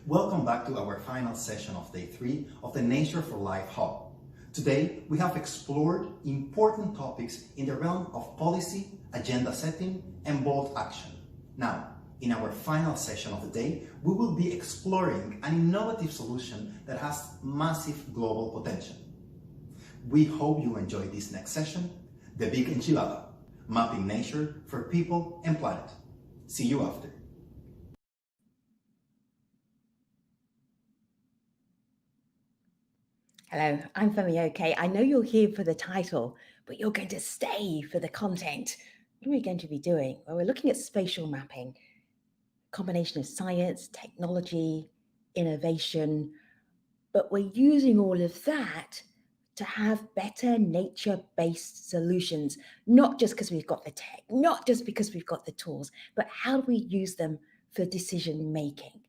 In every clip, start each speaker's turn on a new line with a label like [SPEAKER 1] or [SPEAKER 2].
[SPEAKER 1] Welcome back to our final session of Day 3 of the Nature for Life Hub. Today, we have explored important topics in the realm of policy, agenda setting, and bold action. Now, in our final session of the day, we will be exploring an innovative solution that has massive global potential. We hope you enjoy this next session, the Big Enchilada, mapping nature for people and planet. See you after.
[SPEAKER 2] Hello, I'm Femi. Okay, I know you're here for the title, but you're going to stay for the content. What are we going to be doing? Well, we're looking at spatial mapping, a combination of science, technology, innovation, but we're using all of that to have better nature-based solutions, not just because we've got the tech, not just because we've got the tools, but how do we use them for decision making?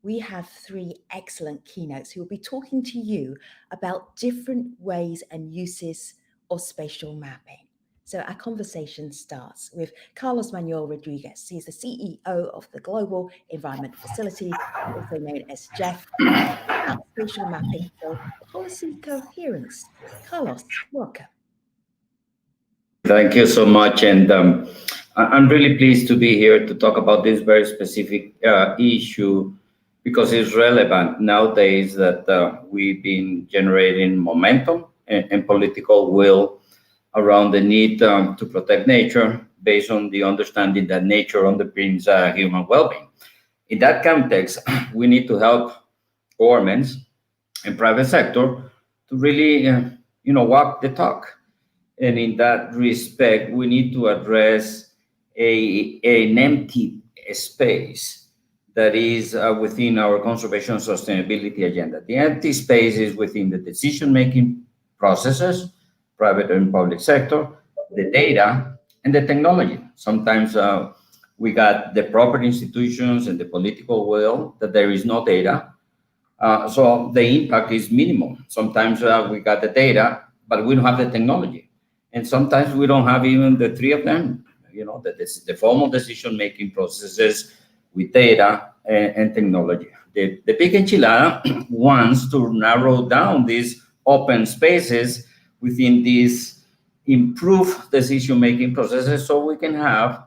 [SPEAKER 2] We have 3 excellent keynotes who will be talking to you about different ways and uses of spatial mapping. So our conversation starts with Carlos Manuel Rodriguez. He's the CEO of the Global Environment Facility, also known as Jeff, about spatial mapping for policy coherence. Carlos, welcome.
[SPEAKER 3] Thank you so much. And I'm really pleased to be here to talk about this very specific issue because it's relevant nowadays that we've been generating momentum and political will around the need to protect nature based on the understanding that nature underpins human well-being. In that context, we need to help governments and private sector to really, walk the talk. And in that respect, we need to address an empty space that is within our conservation sustainability agenda. The empty space is within the decision-making processes, private and public sector, the data, and the technology. Sometimes we got the proper institutions and the political will that there is no data. So the impact is minimal. Sometimes we got the data, but we don't have the technology. And sometimes we don't have even the 3 of them, the formal decision-making processes with data and technology. The Big Enchilada wants to narrow down these open spaces within these improved decision-making processes so we can have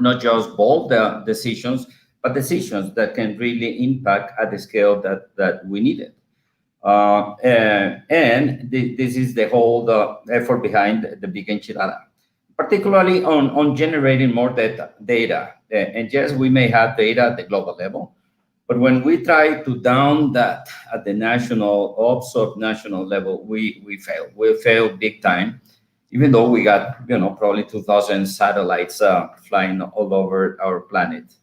[SPEAKER 3] not just bold decisions, but decisions that can really impact at the scale that we need it. This is the whole effort behind the Big Enchilada, particularly on generating more data. And yes, we may have data at the global level, but when we try to down that at the national or sub-national level, we fail. We fail big time, even though we got probably 2,000 satellites flying all over our planet.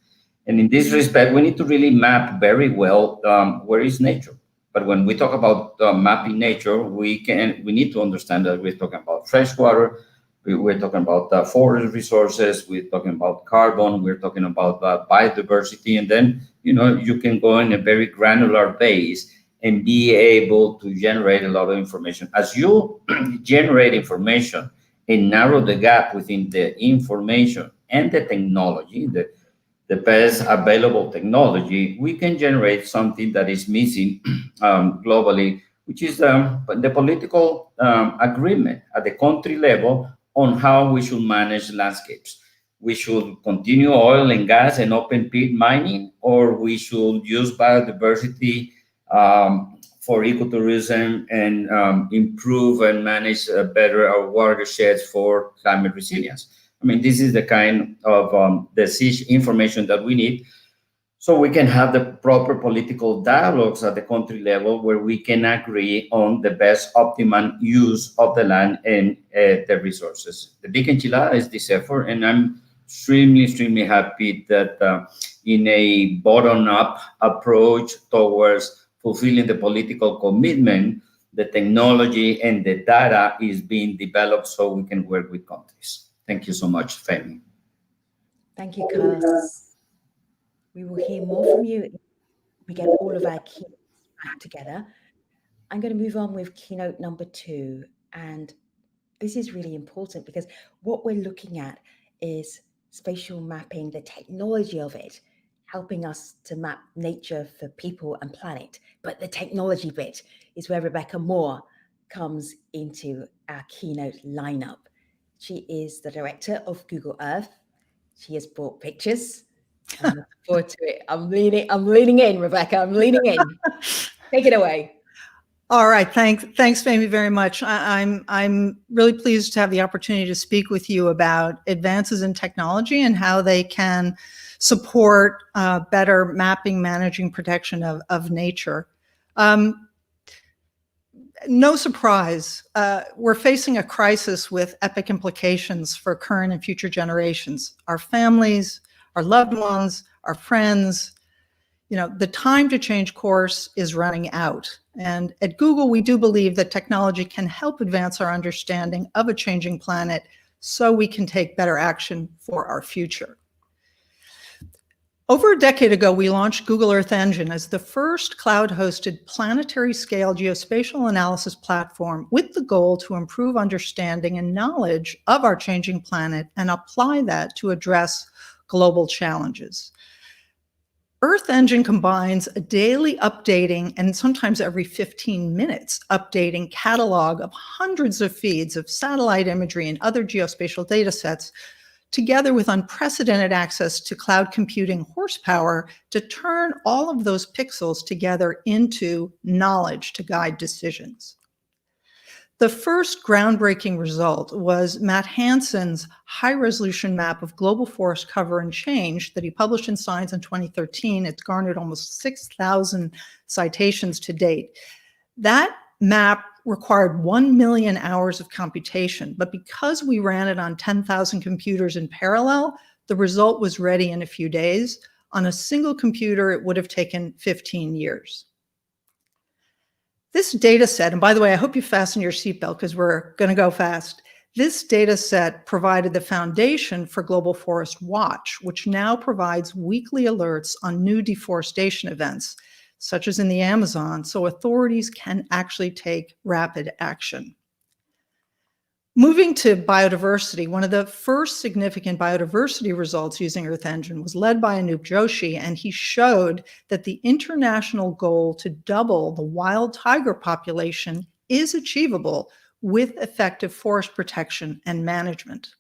[SPEAKER 3] And in this respect, we need to really map very well where is nature. But when we talk about mapping nature, we need to understand that we're talking about fresh water, we're talking about forest resources, we're talking about carbon, we're talking about biodiversity, and then you can go in a very granular base and be able to generate a lot of information. As you generate information and narrow the gap within the information and the technology, the best available technology, we can generate something that is missing globally, which is the political agreement at the country level on how we should manage landscapes. We should continue oil and gas and open pit mining, or we should use biodiversity for ecotourism and improve and manage better our watersheds for climate resilience. I mean, this is the kind of decision information that we need so we can have the proper political dialogues at the country level where we can agree on the best optimum use of the land and the resources. The Big Enchilada is this effort, and I'm extremely happy that in a bottom-up approach towards fulfilling the political commitment, the technology and the data is being developed so we can work with countries. Thank you so much, Femi.
[SPEAKER 2] Thank you, Carlos. We will hear more from you if we get all of our keynotes back together. I'm going to move on with keynote number 2. And this is really important because what we're looking at is spatial mapping, the technology of it, helping us to map nature for people and planet. But the technology bit is where Rebecca Moore comes into our keynote lineup. She is the director of Google Earth. She has brought pictures. I'm looking forward to it. I'm leaning in, Rebecca. I'm leaning in. Take it away.
[SPEAKER 4] All right, thanks, Femi, very much. I'm really pleased to have the opportunity to speak with you about advances in technology and how they can support better mapping, managing, protection of nature. No surprise, we're facing a crisis with epic implications for current and future generations, our families, our loved ones, our friends. You know, the time to change course is running out. And at Google, we do believe that technology can help advance our understanding of a changing planet so we can take better action for our future. Over a decade ago, we launched Google Earth Engine as the first cloud-hosted planetary-scale geospatial analysis platform with the goal to improve understanding and knowledge of our changing planet and apply that to address global challenges. Earth Engine combines a daily updating and sometimes every 15 minutes updating catalog of hundreds of feeds of satellite imagery and other geospatial data sets, together with unprecedented access to cloud computing horsepower to turn all of those pixels together into knowledge to guide decisions. The first groundbreaking result was Matt Hansen's high-resolution map of global forest cover and change that he published in Science in 2013. It's garnered almost 6,000 citations to date. That map required 1 million hours of computation, but because we ran it on 10,000 computers in parallel, the result was ready in a few days. On a single computer, it would have taken 15 years. This data set, and by the way, I hope you fasten your seatbelt because we're going to go fast. This data set provided the foundation for Global Forest Watch, which now provides weekly alerts on new deforestation events, such as in the Amazon, so authorities can actually take rapid action. Moving to biodiversity, one of the first significant biodiversity results using Earth Engine was led by Anup Joshi, and he showed that the international goal to double the wild tiger population is achievable with effective forest protection and management.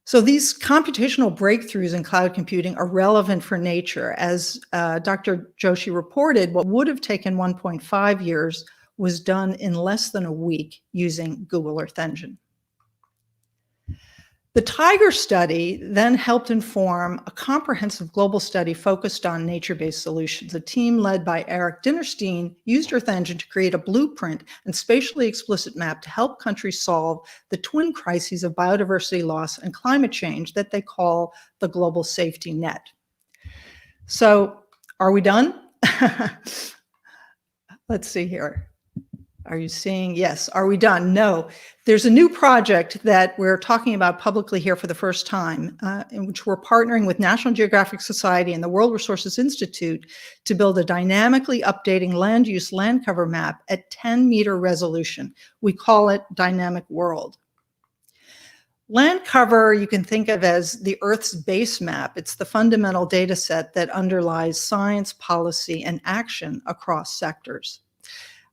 [SPEAKER 4] So these computational breakthroughs in cloud computing are relevant for nature. As Dr. Joshi reported, what would have taken 1.5 years was done in less than a week using Google Earth Engine. The Tiger study then helped inform a comprehensive global study focused on nature-based solutions. A team led by Eric Dinerstein used Earth Engine to create a blueprint and spatially explicit map to help countries solve the twin crises of biodiversity loss and climate change that they call the global safety net. So, are we done? Let's see here. Are you seeing? Yes. Are we done? No. There's a new project that we're talking about publicly here for the first time, in which we're partnering with National Geographic Society and the World Resources Institute to build a dynamically updating land use land cover map at 10-meter resolution. We call it Dynamic World. Land cover you can think of as the Earth's base map. It's the fundamental data set that underlies science, policy, and action across sectors.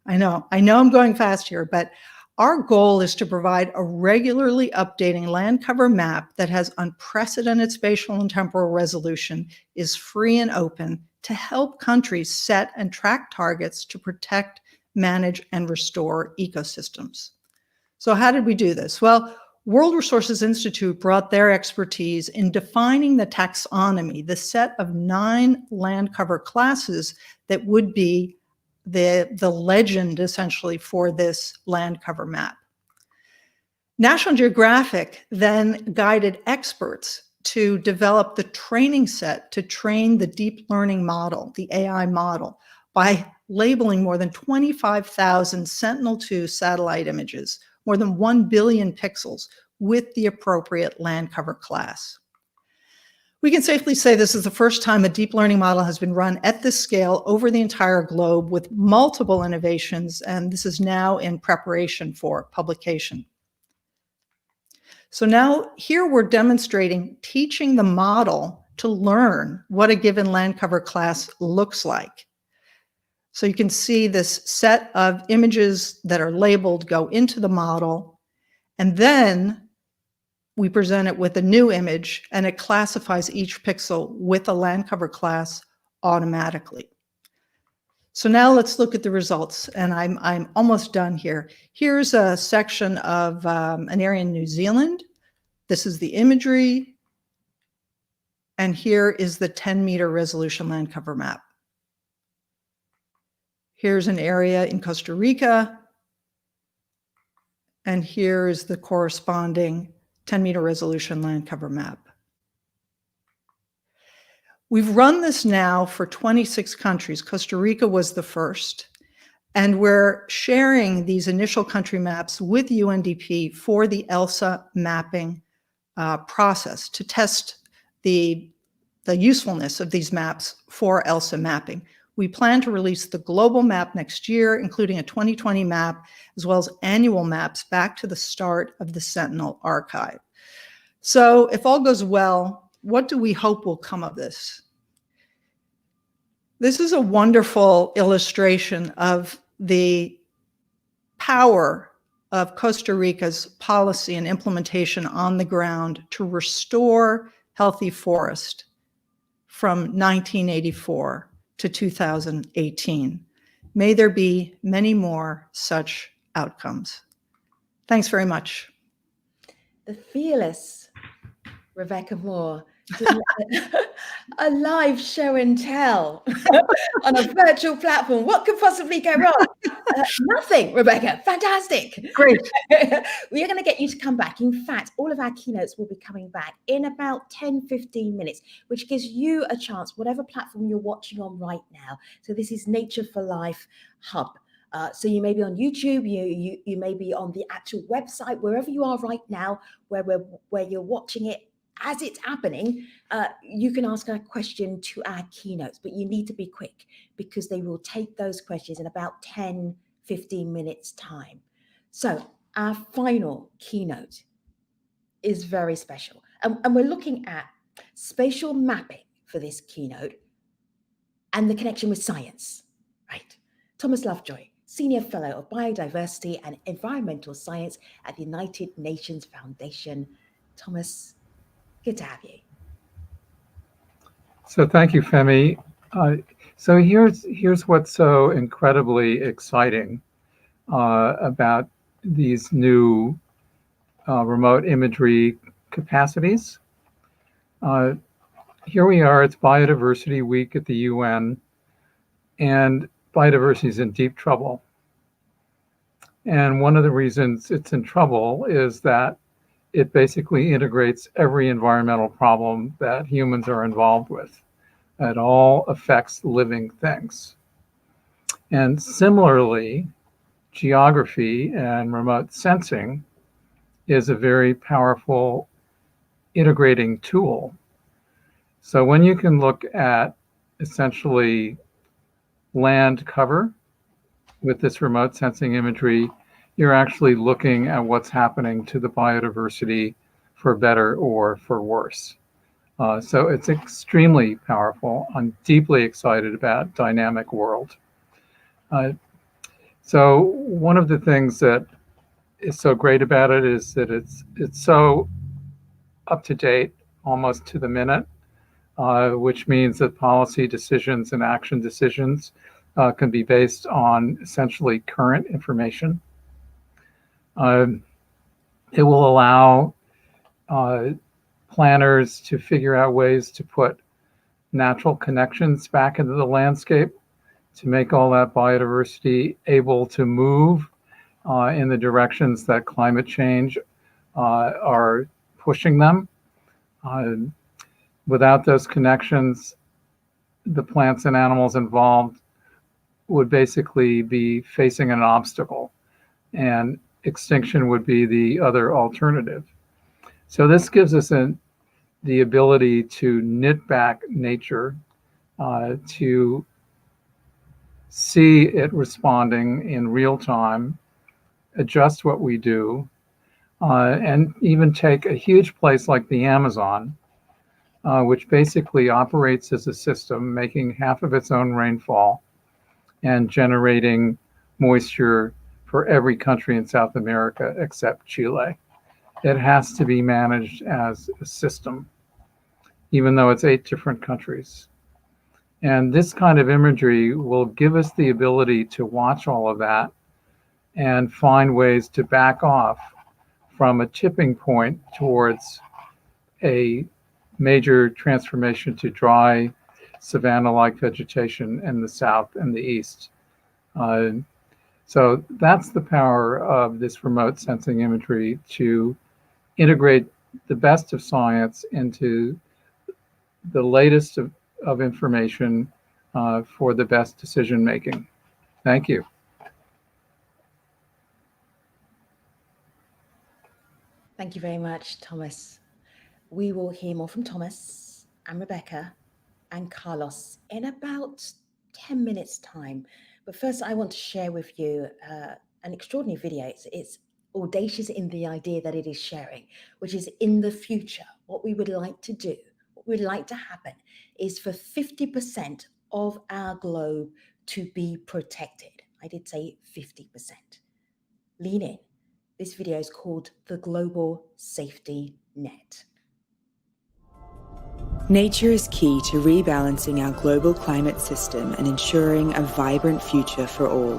[SPEAKER 4] I know I'm going fast here, but our goal is to provide a regularly updating land cover map that has unprecedented spatial and temporal resolution, is free and open to help countries set and track targets to protect, manage, and restore ecosystems. So how did we do this? Well, World Resources Institute brought their expertise in defining the taxonomy, the set of 9 land cover classes that would be the legend essentially for this land cover map. National Geographic then guided experts to develop the training set to train the deep learning model, the AI model, by labeling more than 25,000 Sentinel-2 satellite images, more than 1 billion pixels with the appropriate land cover class. We can safely say this is the first time a deep learning model has been run at this scale over the entire globe with multiple innovations, and this is now in preparation for publication. So now here we're demonstrating teaching the model to learn what a given land cover class looks like. So you can see this set of images that are labeled go into the model, and then we present it with a new image, and it classifies each pixel with a land cover class automatically. So now let's look at the results, and I'm almost done here. Here's a section of an area in New Zealand. This is the imagery, and here is the 10-meter resolution land cover map. Here's an area in Costa Rica, and here is the corresponding 10-meter resolution land cover map. We've run this now for 26 countries. Costa Rica was the first, and we're sharing these initial country maps with UNDP for the ELSA mapping process to test the usefulness of these maps for ELSA mapping. We plan to release the global map next year, including a 2020 map, as well as annual maps back to the start of the Sentinel archive. So if all goes well, what do we hope will come of this? This is a wonderful illustration of the power of Costa Rica's policy and implementation on the ground to restore healthy forest from 1984 to 2018. May there be many more such outcomes. Thanks very much.
[SPEAKER 2] The fearless Rebecca Moore doing a live show and tell on a virtual platform. What could possibly go wrong? Nothing, Rebecca. Fantastic.
[SPEAKER 4] Great.
[SPEAKER 2] We are going to get you to come back. In fact, all of our keynotes will be coming back in about 10-15 minutes, which gives you a chance, whatever platform you're watching on right now. So this is Nature for Life Hub. So you may be on YouTube, you may be on the actual website, wherever you are right now, where you're watching it as it's happening. You can ask a question to our keynotes, but you need to be quick because they will take those questions in about 10-15 minutes time. So our final keynote is very special, and we're looking at spatial mapping for this keynote and the connection with science, right? Thomas Lovejoy, Senior Fellow of Biodiversity and Environmental Science at the United Nations Foundation. Thomas, good to have you.
[SPEAKER 5] So thank you, Femi. So here's what's so incredibly exciting about these new remote imagery capacities. Here we are, it's Biodiversity Week at the UN, and biodiversity is in deep trouble. And one of the reasons it's in trouble is that it basically integrates every environmental problem that humans are involved with. It all affects living things. And similarly, geography and remote sensing is a very powerful integrating tool. So when you can look at essentially land cover with this remote sensing imagery, you're actually looking at what's happening to the biodiversity for better or for worse. So it's extremely powerful. I'm deeply excited about dynamic world. So one of the things that is so great about it is that it's so up to date, almost to the minute, which means that policy decisions and action decisions can be based on essentially current information. It will allow planners to figure out ways to put natural connections back into the landscape to make all that biodiversity able to move in the directions that climate change are pushing them. Without those connections, the plants and animals involved would basically be facing an obstacle, and extinction would be the other alternative. So this gives us the ability to knit back nature, to see it responding in real time, adjust what we do, and even take a huge place like the Amazon, which basically operates as a system, making half of its own rainfall and generating moisture for every country in South America except Chile. It has to be managed as a system, even though it's 8 different countries. And this kind of imagery will give us the ability to watch all of that and find ways to back off from a tipping point towards a major transformation to dry savanna-like vegetation in the south and the east. So that's the power of this remote sensing imagery, to integrate the best of science into the latest of information for the best decision making. Thank you.
[SPEAKER 2] Thank you very much, Thomas. We will hear more from Thomas and Rebecca and Carlos in about 10 minutes' time. But first, I want to share with you an extraordinary video. It's audacious in the idea that it is sharing, which is in the future. What we would like to do, what we'd like to happen, is for 50% of our globe to be protected. I did say 50%. Lean in. This video is called The Global Safety Net.
[SPEAKER 6] Nature is key to rebalancing our global climate system and ensuring a vibrant future for all.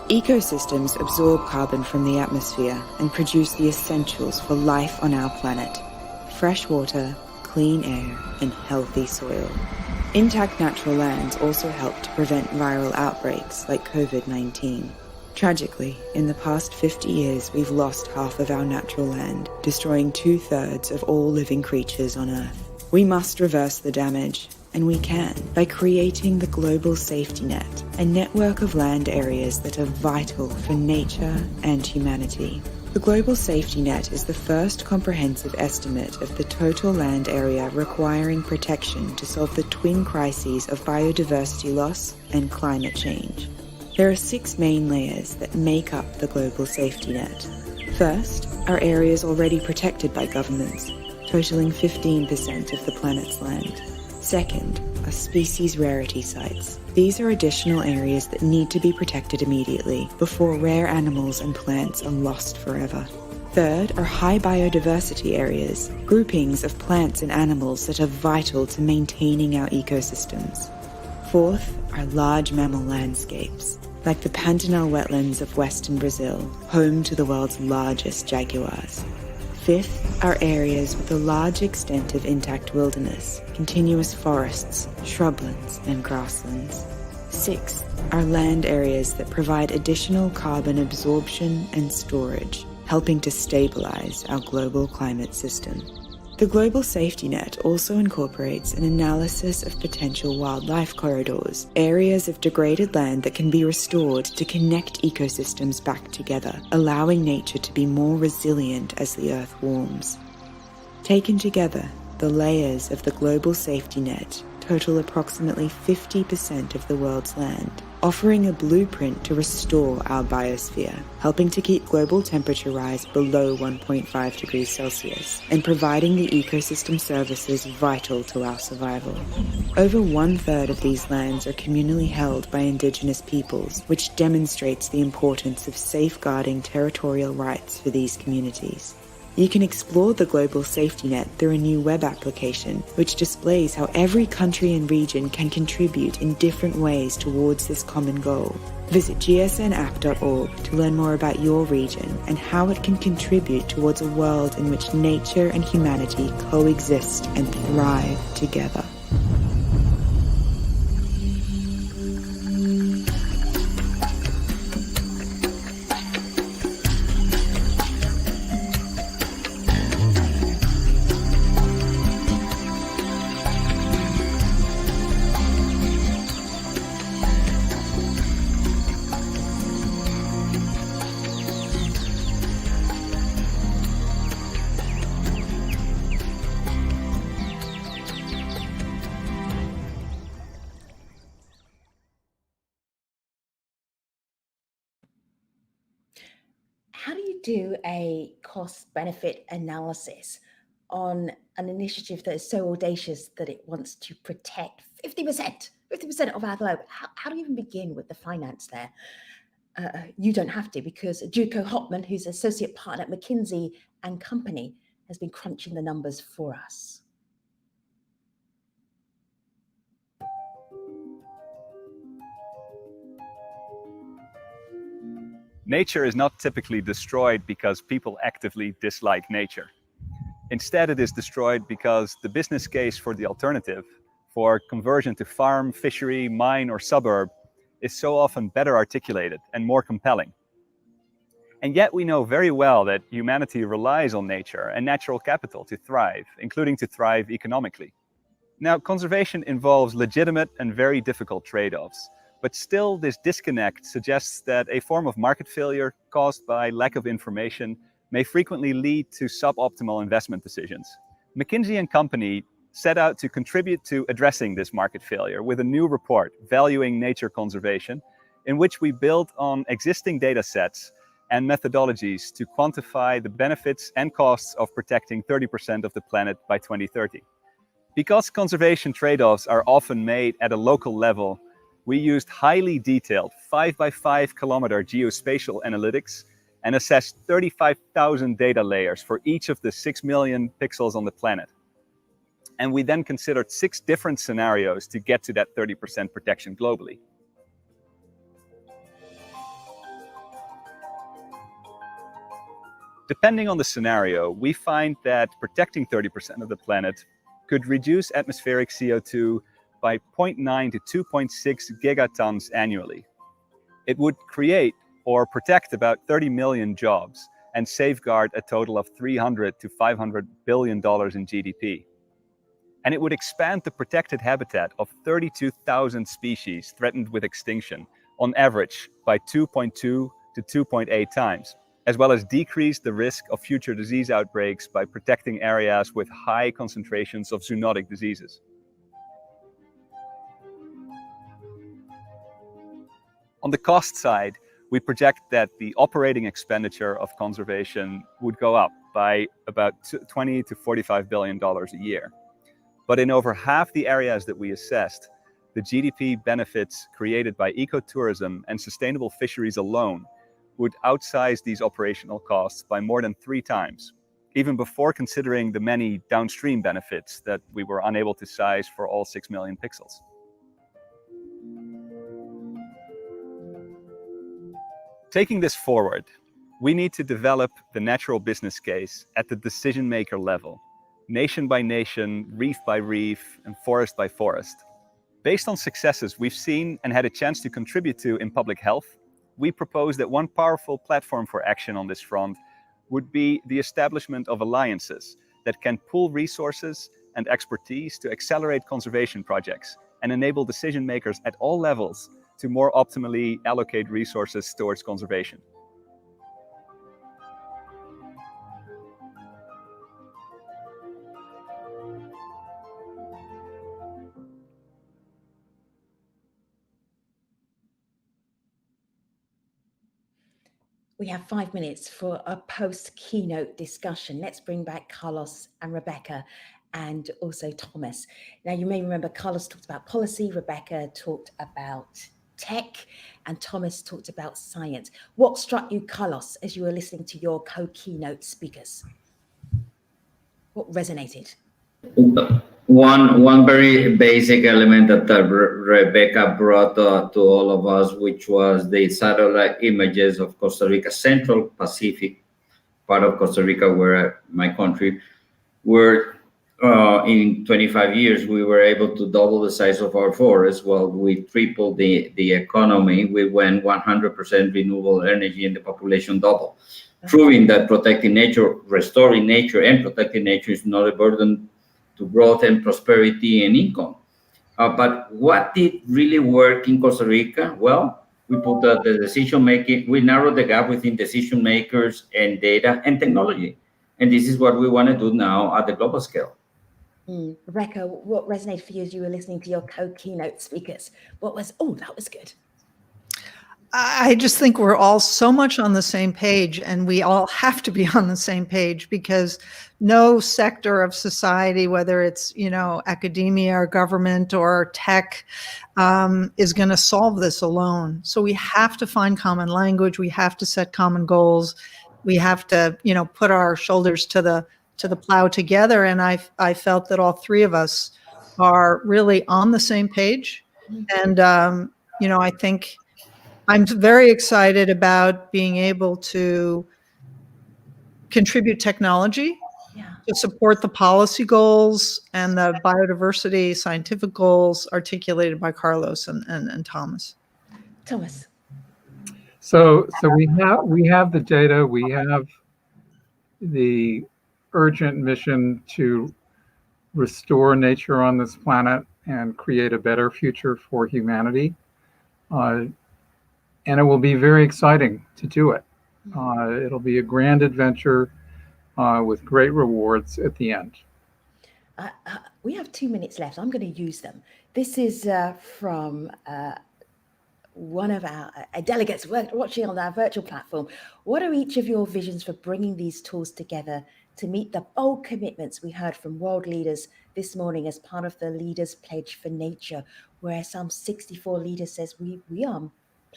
[SPEAKER 6] Ecosystems absorb carbon from the atmosphere and produce the essentials for life on our planet: fresh water, clean air, and healthy soil. Intact natural lands also help to prevent viral outbreaks like COVID-19. Tragically, in the past 50 years, we've lost half of our natural land, destroying 2/3 of all living creatures on Earth. We must reverse the damage, and we can, by creating the Global Safety Net, a network of land areas that are vital for nature and humanity. The Global Safety Net is the first comprehensive estimate of the total land area requiring protection to solve the twin crises of biodiversity loss and climate change. There are 6 main layers that make up the Global Safety Net. First are areas already protected by governments, totaling 15% of the planet's land. Second are species rarity sites. These are additional areas that need to be protected immediately before rare animals and plants are lost forever. Third are high biodiversity areas, groupings of plants and animals that are vital to maintaining our ecosystems. Fourth are large mammal landscapes, like the Pantanal wetlands of western Brazil, home to the world's largest jaguars. Fifth are areas with a large extent of intact wilderness, continuous forests, shrublands, and grasslands. Sixth are land areas that provide additional carbon absorption and storage, helping to stabilize our global climate system. The Global Safety Net also incorporates an analysis of potential wildlife corridors, areas of degraded land that can be restored to connect ecosystems back together, allowing nature to be more resilient as the Earth warms. Taken together, the layers of the Global Safety Net total approximately 50% of the world's land, offering a blueprint to restore our biosphere, helping to keep global temperature rise below 1.5 degrees Celsius, and providing the ecosystem services vital to our survival. Over 1/3 of these lands are communally held by indigenous peoples, which demonstrates the importance of safeguarding territorial rights for these communities. You can explore the Global Safety Net through a new web application, which displays how every country and region can contribute in different ways towards this common goal. Visit gsnapp.org to learn more about your region and how it can contribute towards a world in which nature and humanity coexist and thrive together.
[SPEAKER 2] How do you do a cost-benefit analysis on an initiative that is so audacious that it wants to protect 50% of our globe. How do you even begin with the finance there? You don't have to, because Juko Hopman, who's associate partner at McKinsey and Company, has been crunching the numbers for us.
[SPEAKER 7] Nature is not typically destroyed because people actively dislike nature. Instead, it is destroyed because the business case for the alternative, for conversion to farm, fishery, mine, or suburb, is so often better articulated and more compelling. And yet we know very well that humanity relies on nature and natural capital to thrive, including to thrive economically. Now, conservation involves legitimate and very difficult trade-offs, but still this disconnect suggests that a form of market failure caused by lack of information may frequently lead to suboptimal investment decisions. McKinsey and Company set out to contribute to addressing this market failure with a new report, Valuing Nature Conservation, in which we built on existing data sets and methodologies to quantify the benefits and costs of protecting 30% of the planet by 2030. Because conservation trade-offs are often made at a local level, we used highly detailed 5x5 kilometer geospatial analytics and assessed 35,000 data layers for each of the 6 million pixels on the planet. And we then considered 6 different scenarios to get to that 30% protection globally. Depending on the scenario, we find that protecting 30% of the planet could reduce atmospheric CO2 by 0.9 to 2.6 gigatons annually. It would create or protect about 30 million jobs and safeguard a total of $300 to $500 billion in GDP. And it would expand the protected habitat of 32,000 species threatened with extinction on average by 2.2 to 2.8 times, as well as decrease the risk of future disease outbreaks by protecting areas with high concentrations of zoonotic diseases. On the cost side, we project that the operating expenditure of conservation would go up by about $20 to $45 billion a year. But in over half the areas that we assessed, the GDP benefits created by ecotourism and sustainable fisheries alone would outsize these operational costs by more than 3 times, even before considering the many downstream benefits that we were unable to size for all 6 million pixels. Taking this forward, we need to develop the natural business case at the decision maker level, nation by nation, reef by reef, and forest by forest. Based on successes we've seen and had a chance to contribute to in public health, we propose that one powerful platform for action on this front would be the establishment of alliances that can pool resources and expertise to accelerate conservation projects and enable decision makers at all levels to more optimally allocate resources towards conservation.
[SPEAKER 2] We have 5 minutes for a post-keynote discussion. Let's bring back Carlos and Rebecca and also Thomas. Now, you may remember Carlos talked about policy, Rebecca talked about tech, and Thomas talked about science. What struck you, Carlos, as you were listening to your co-keynote speakers? What resonated?
[SPEAKER 3] One very basic element that Rebecca brought to all of us, which was the satellite images of Costa Rica, Central Pacific part of Costa Rica, where my country, where in 25 years we were able to double the size of our forest. Well, we tripled the economy. We went 100% renewable energy, and the population doubled, proving that protecting nature, restoring nature, and protecting nature is not a burden to growth and prosperity and income. But what did really work in Costa Rica? Well, we put the decision making, we narrowed the gap within decision makers and data and technology. And this is what we want to do now at the global scale.
[SPEAKER 2] Rebecca, what resonated for you as you were listening to your co-keynote speakers? What was, oh, that was good.
[SPEAKER 4] I just think we're all so much on the same page, and we all have to be on the same page, because no sector of society, whether it's, academia or government or tech, is going to solve this alone. So we have to find common language. We have to set common goals. We have to, put our shoulders to the plow together. And I felt that all three of us are really on the same page. And, I think I'm very excited about being able to contribute technology to support the policy goals and the biodiversity scientific goals articulated by Carlos and Thomas.
[SPEAKER 2] Thomas.
[SPEAKER 5] So we have the data, we have the urgent mission to restore nature on this planet and create a better future for humanity. And it will be very exciting to do it. It'll be a grand adventure with great rewards at the end.
[SPEAKER 2] We have 2 minutes left. I'm going to use them. This is from one of our delegates watching on our virtual platform. What are each of your visions for bringing these tools together to meet the bold commitments we heard from world leaders this morning as part of the Leaders Pledge for Nature, where some 64 leaders says we are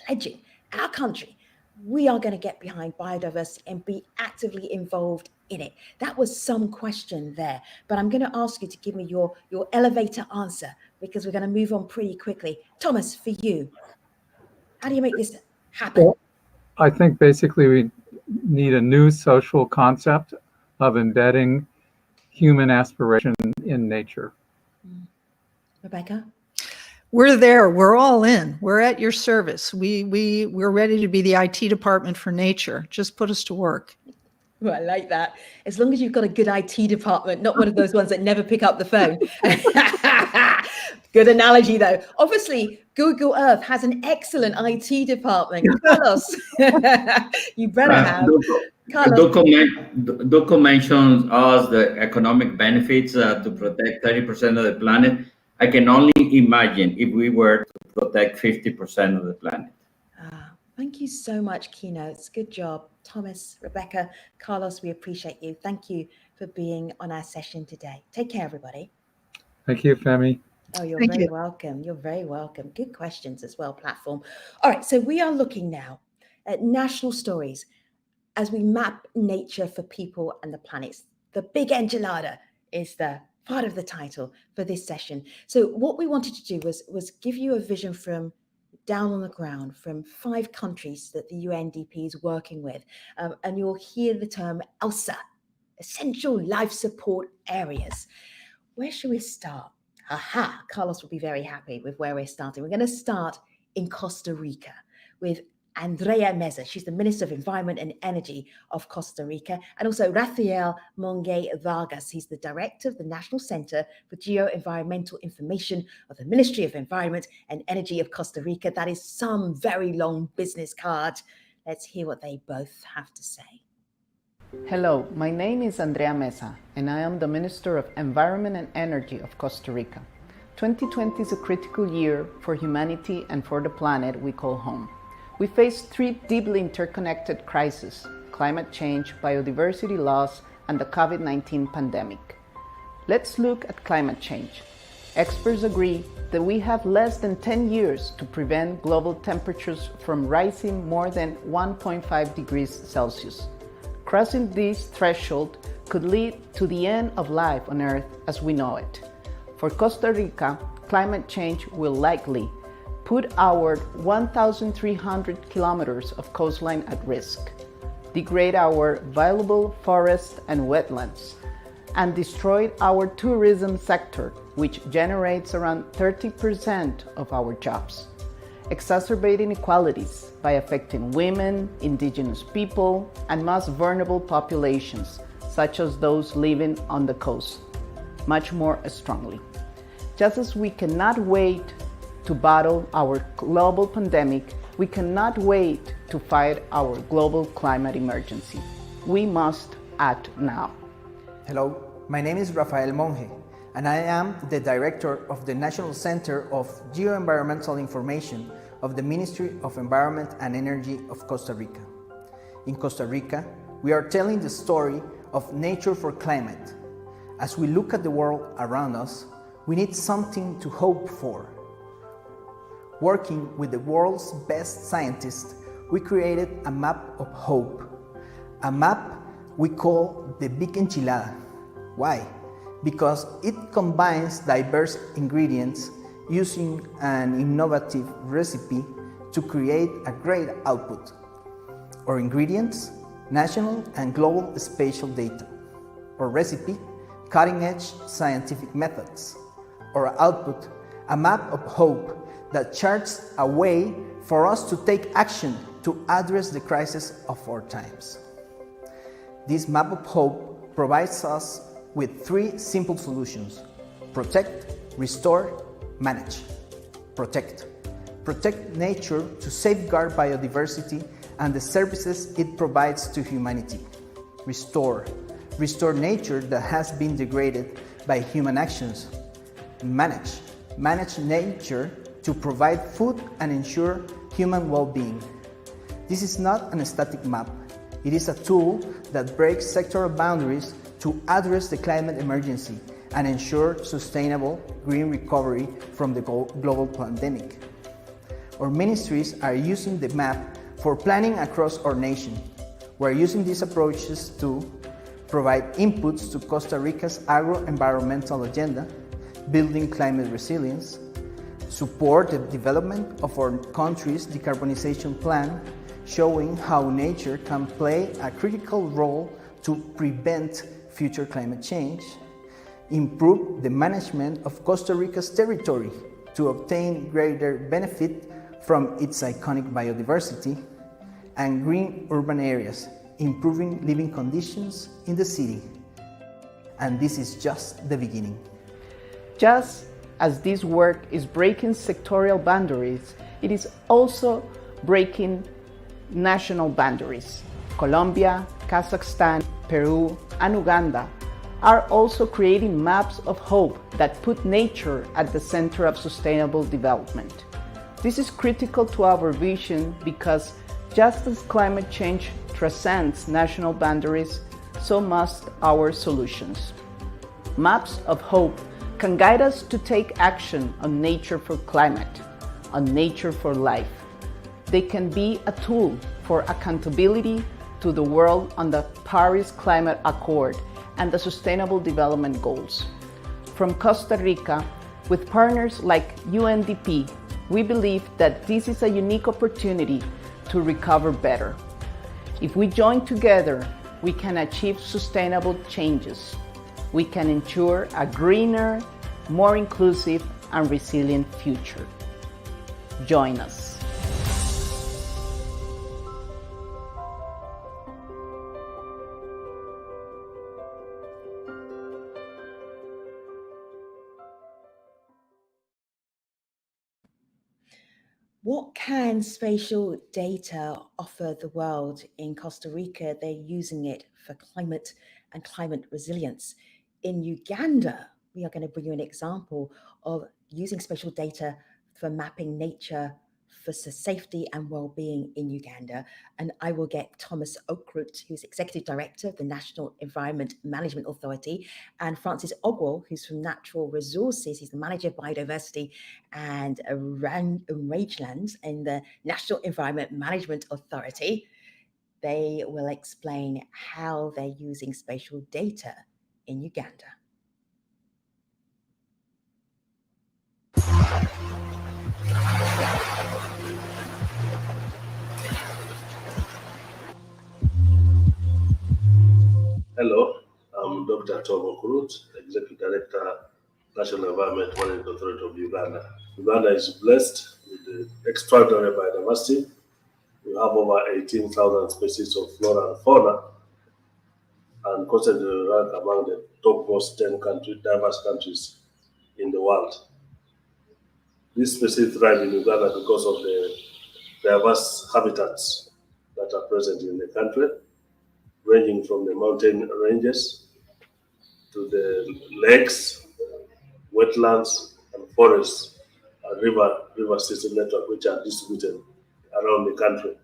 [SPEAKER 2] pledging our country, we are going to get behind biodiversity and be actively involved in it. That was some question there, but I'm going to ask you to give me your elevator answer, because we're going to move on pretty quickly. Thomas, for you, how do you make this happen?
[SPEAKER 5] Well, I think basically we need a new social concept of embedding human aspiration in nature.
[SPEAKER 2] Rebecca?
[SPEAKER 4] We're there. We're all in. We're at your service. We're ready to be the IT department for nature. Just put us to work.
[SPEAKER 2] Well, I like that. As long as you've got a good IT department, not one of those ones that never pick up the phone. Good analogy, though. Obviously, Google Earth has an excellent IT department. Carlos, you better have.
[SPEAKER 3] Doco mentions us the economic benefits to protect 30% of the planet. I can only imagine if we were to protect 50% of the planet.
[SPEAKER 2] Thank you so much, Keynotes. Good job. Thomas, Rebecca, Carlos, we appreciate you. Thank you for being on our session today. Take care, everybody.
[SPEAKER 5] Thank you, Femi.
[SPEAKER 2] Oh, you're very welcome. You're very welcome. Good questions as well, platform. All right, so we are looking now at national stories as we map nature for people and the planets. The Big Enchilada is the part of the title for this session. So what we wanted to do was give you a vision from down on the ground from 5 countries that the UNDP is working with. And you'll hear the term ELSA, Essential Life Support Areas. Where should we start? Carlos will be very happy with where we're starting. We're going to start in Costa Rica with Andrea Meza. She's the Minister of Environment and Energy of Costa Rica. And also Rafael Monge Vargas. He's the Director of the National Center for Geo-Environmental Information of the Ministry of Environment and Energy of Costa Rica. That is some very long business card. Let's hear what they both have to say.
[SPEAKER 8] Hello, my name is Andrea Meza, and I am the Minister of Environment and Energy of Costa Rica. 2020 is a critical year for humanity and for the planet we call home. We face 3 deeply interconnected crises: climate change, biodiversity loss, and the COVID-19 pandemic. Let's look at climate change. Experts agree that we have less than 10 years to prevent global temperatures from rising more than 1.5 degrees Celsius. Crossing this threshold could lead to the end of life on Earth as we know it. For Costa Rica, climate change will likely put our 1,300 kilometers of coastline at risk, degrade our valuable forests and wetlands, and destroy our tourism sector, which generates around 30% of our jobs, exacerbate inequalities by affecting women, indigenous people, and most vulnerable populations, such as those living on the coast, much more strongly. Just as we cannot wait to battle our global pandemic, we cannot wait to fight our global climate emergency. We must act now.
[SPEAKER 9] Hello, my name is Rafael Monge, and I am the Director of the National Center of Geo-Environmental Information of the Ministry of Environment and Energy of Costa Rica. In Costa Rica, we are telling the story of nature for climate. As we look at the world around us, we need something to hope for. Working with the world's best scientists, we created a map of hope. A map we call the Big Enchilada. Why? Because it combines diverse ingredients using an innovative recipe to create a great output. Our ingredients, national and global spatial data. Our recipe, cutting-edge scientific methods. Our output, a map of hope that charts a way for us to take action to address the crisis of our times. This map of hope provides us with 3 simple solutions: protect, restore, manage. Protect. Protect nature to safeguard biodiversity and the services it provides to humanity. Restore. Restore nature that has been degraded by human actions. Manage. Manage nature to provide food and ensure human well-being. This is not an static map. It is a tool that breaks sectoral boundaries to address the climate emergency and ensure sustainable green recovery from the global pandemic. Our ministries are using the map for planning across our nation. We're using these approaches to provide inputs to Costa Rica's agro-environmental agenda, building climate resilience, support the development of our country's decarbonization plan, showing how nature can play a critical role to prevent future climate change, improve the management of Costa Rica's territory to obtain greater benefit from its iconic biodiversity, and green urban areas, improving living conditions in the city. And this is just the beginning.
[SPEAKER 8] Just as this work is breaking sectorial boundaries, it is also breaking national boundaries. Colombia, Kazakhstan, Peru, and Uganda are also creating maps of hope that put nature at the center of sustainable development. This is critical to our vision because just as climate change transcends national boundaries, so must our solutions. Maps of hope can guide us to take action on nature for climate, on nature for life. They can be a tool for accountability to the world on the Paris Climate Accord and the Sustainable Development Goals. From Costa Rica, with partners like UNDP, we believe that this is a unique opportunity to recover better. If we join together, we can achieve sustainable changes. We can ensure a greener, more inclusive, and resilient future. Join us.
[SPEAKER 2] What can spatial data offer the world? In Costa Rica, they're using it for climate and climate resilience. In Uganda, we are going to bring you an example of using spatial data for mapping nature for safety and well-being in Uganda. And I will get Thomas Okrut, who's Executive Director of the National Environment Management Authority, and Francis Ogwell, who's from Natural Resources. He's the Manager of Biodiversity and Rangelands in the National Environment Management Authority. They will explain how they're using spatial data in Uganda.
[SPEAKER 10] Hello, I'm Dr. Tom Okurut, Executive Director, National Environment Management Authority of Uganda. Uganda is blessed with the extraordinary biodiversity. We have over 18,000 species of flora and fauna, and constantly rank among the topmost 10 diverse countries in the world. These species thrive in Uganda because of the diverse habitats that are present in the country, ranging from the mountain ranges to the lakes, wetlands, and forests, river system network which are distributed around the country.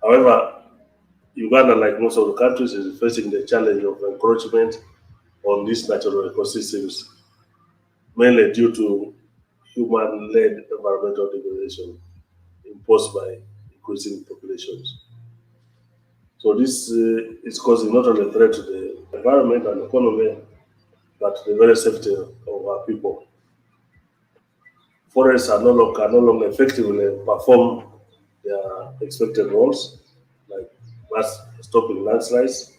[SPEAKER 10] However, Uganda, like most of the countries, is facing the challenge of encroachment on these natural ecosystems, mainly due to human-led environmental degradation imposed by increasing populations. So this is causing not only a threat to the environment and economy, but the very safety of our people. Forests can no longer effectively perform their expected roles, like stopping landslides.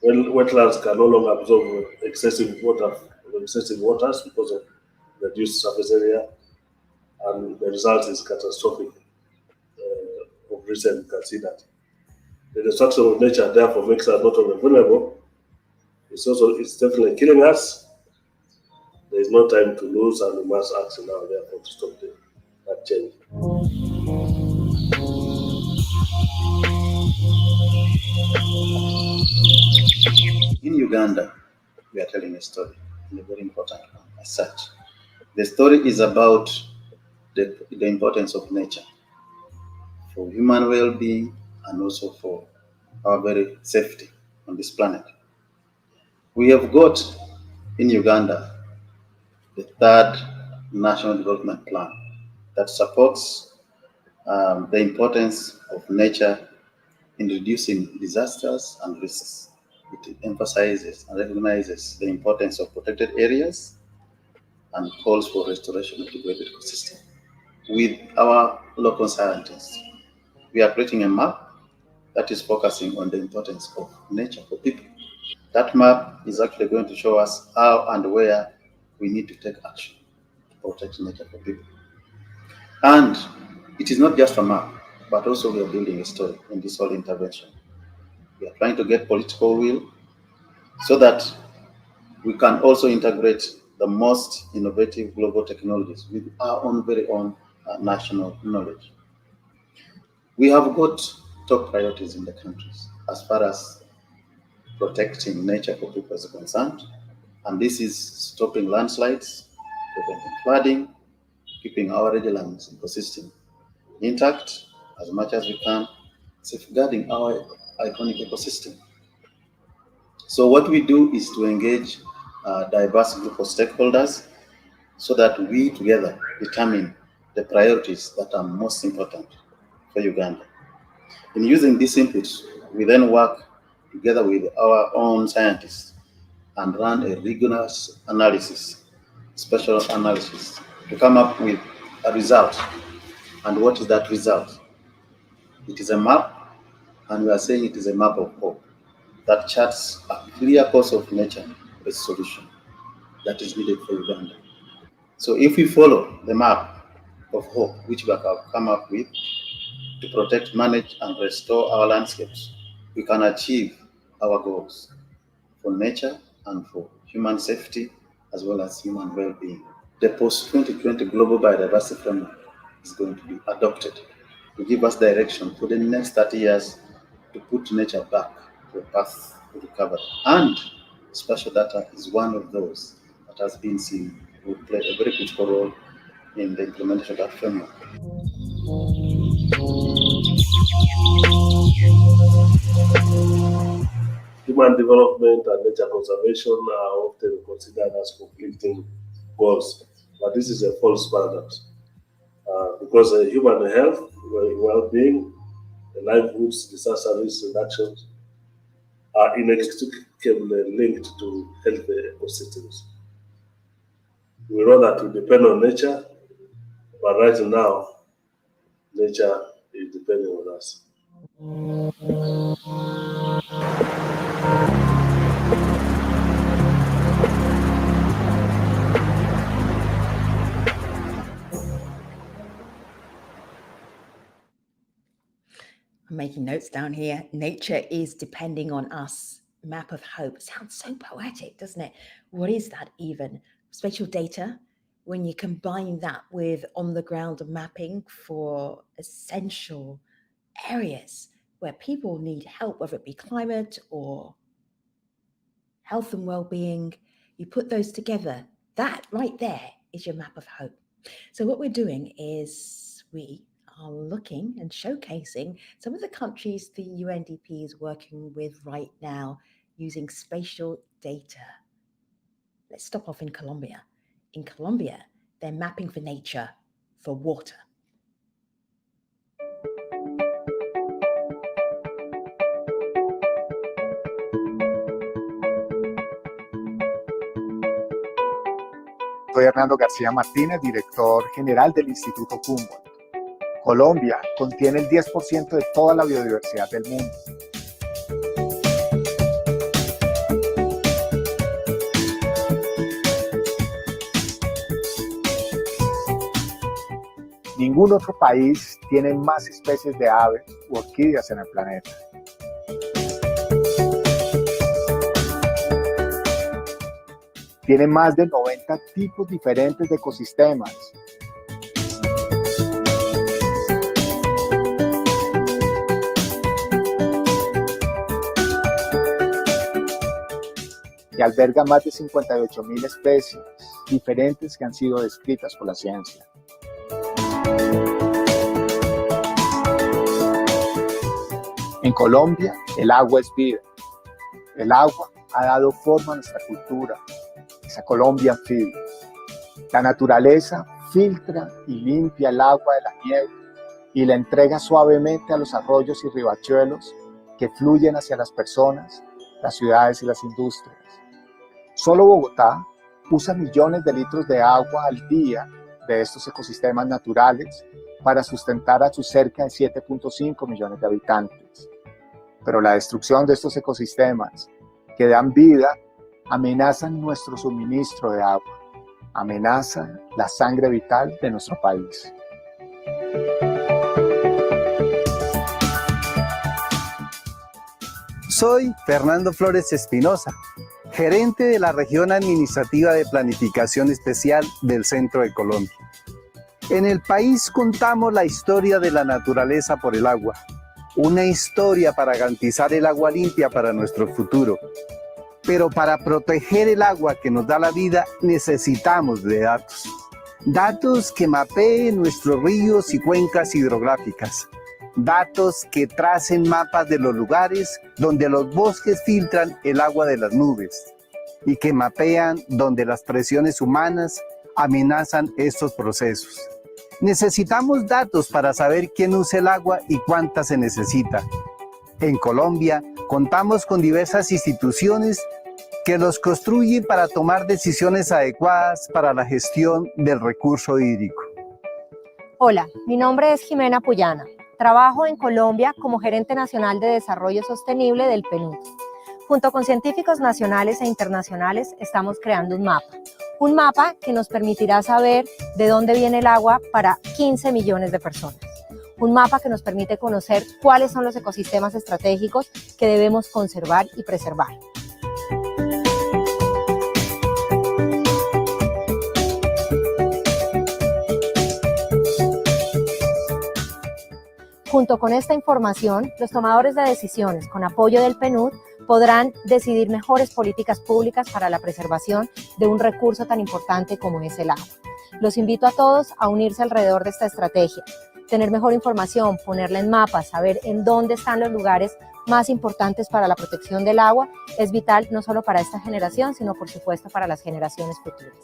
[SPEAKER 10] Wetlands can no longer absorb excessive waters because of reduced surface area, and the result is catastrophic. Of recent, you can see that the destruction of nature therefore makes us not only vulnerable, it's definitely killing us. There is no time to lose, and we must act now, therefore, to stop that change.
[SPEAKER 1] In Uganda, we are telling a story, and a very important one as such. The story is about the importance of nature for human well-being and also for our very safety on this planet. We have got in Uganda the third National Development Plan that supports the importance of nature in reducing disasters and risks. It emphasizes and recognizes the importance of protected areas and calls for restoration of degraded ecosystem. With our local scientists, we are creating a map that is focusing on the importance of nature for people. That map is actually going to show us how and where we need to take action to protect nature for people. And it is not just a map, but also we are building a story in this whole intervention. We are trying to get political will so that we can also integrate the most innovative global technologies with our own very own national knowledge. We have got top priorities in the countries as far as protecting nature for people is concerned, and this is stopping landslides, preventing flooding, keeping our regional ecosystem intact as much as we can, safeguarding our iconic ecosystem. So what we do is to engage a diverse group of stakeholders so that we together determine the priorities that are most important for Uganda. In using these inputs, we then work together with our own scientists and run a rigorous analysis, spatial analysis, to come up with a result. And what is that result? It is a map, and we are saying it is a map of hope that charts a clear course of nature-based solution that is needed for Uganda. So if we follow the map of hope, which we have come up with to protect, manage, and restore our landscapes, we can achieve our goals for nature and for human safety as well as human well-being. The post-2020 Global Biodiversity Framework is going to be adopted to give us direction for the next 30 years to put nature back to a path to recovery. And spatial data is one of those that has been seen will play a very critical role in the implementation of that framework.
[SPEAKER 10] Human development and nature conservation are often considered as conflicting goals, but this is a false paradox. Because human health, well-being, livelihoods, disaster risk reductions are inextricably linked to healthy ecosystems. We know that we depend on nature, but right now, nature is depending on us.
[SPEAKER 2] I'm making notes down here. Nature is depending on us. Map of hope. Sounds so poetic, doesn't it? What is that even? Spatial data, when you combine that with on-the-ground mapping for essential areas where people need help, whether it be climate or health and well-being, you put those together. That right there is your map of hope. So what we're doing is we are looking and showcasing some of the countries the UNDP is working with right now using spatial data. Let's stop off in Colombia. In Colombia, they're mapping for nature, for water.
[SPEAKER 11] Soy Hernando García Martínez, director general del Instituto Humboldt. Colombia contiene el 10% de toda la biodiversidad del mundo. Ningún otro país tiene más especies de aves u orquídeas en el planeta. Tiene más de 90 tipos diferentes de ecosistemas. Y alberga más de 58.000 especies diferentes que han sido descritas por la ciencia. En Colombia, el agua es vida. El agua ha dado forma a nuestra cultura, esa Colombia anfibia. La naturaleza filtra y limpia el agua de la nieve y la entrega suavemente a los arroyos y riachuelos que fluyen hacia las personas, las ciudades y las industrias. Solo Bogotá usa millones de litros de agua al día de estos ecosistemas naturales para sustentar a sus cerca de 7.5 millones de habitantes. Pero la destrucción de estos ecosistemas que dan vida amenazan nuestro suministro de agua, amenazan la sangre vital de nuestro país.
[SPEAKER 12] Soy Fernando Flores Espinosa, gerente de la Región Administrativa de Planificación Especial del Centro de Colombia. En el país contamos la historia de la naturaleza por el agua, una historia para garantizar el agua limpia para nuestro futuro. Pero para proteger el agua que nos da la vida necesitamos de datos. Datos que mapeen nuestros ríos y cuencas hidrográficas. Datos que tracen mapas de los lugares donde los bosques filtran el agua de las nubes y que mapean donde las presiones humanas amenazan estos procesos. Necesitamos datos para saber quién usa el agua y cuánta se necesita. En Colombia contamos con diversas instituciones que los construyen para tomar decisiones adecuadas para la gestión del recurso hídrico.
[SPEAKER 13] Hola, mi nombre es Jimena Puyana. Trabajo en Colombia como gerente nacional de desarrollo sostenible del PNUD. Junto con científicos nacionales e internacionales estamos creando un mapa que nos permitirá saber de dónde viene el agua para 15 millones de personas. Un mapa que nos permite conocer cuáles son los ecosistemas estratégicos que debemos conservar y preservar. Junto con esta información, los tomadores de decisiones con apoyo del PNUD podrán decidir mejores políticas públicas para la preservación de un recurso tan importante como es el agua. Los invito a todos a unirse alrededor de esta estrategia, tener mejor información, ponerla en mapas, saber en dónde están los lugares más importantes para la protección del agua, es vital no solo para esta generación, sino por supuesto para las generaciones futuras.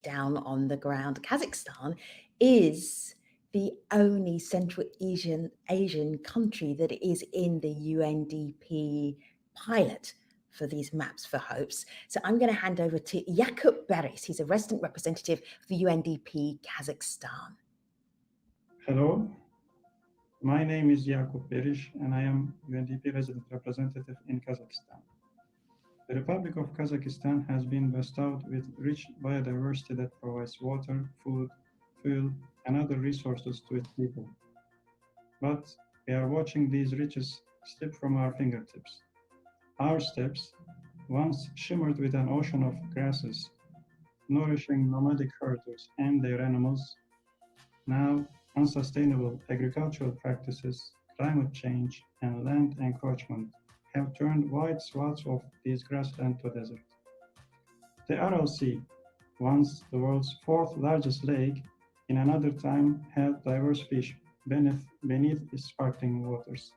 [SPEAKER 2] Down on the ground. Kazakhstan is the only Central Asian country that is in the UNDP pilot for these maps for hopes. So I'm going to hand over to Jakub Beris. He's a resident representative of the UNDP Kazakhstan.
[SPEAKER 14] Hello, my name is Jakub Beris and I am UNDP resident representative in Kazakhstan. The Republic of Kazakhstan has been bestowed with rich biodiversity that provides water, food, fuel, and other resources to its people. but we are watching these riches slip from our fingertips. Our steppes, once shimmered with an ocean of grasses, nourishing nomadic herders and their animals, now unsustainable agricultural practices, climate change, and land encroachment have turned wide swaths of these grassland to desert. The Aral Sea, once the world's fourth largest lake, in another time held diverse fish beneath its sparkling waters.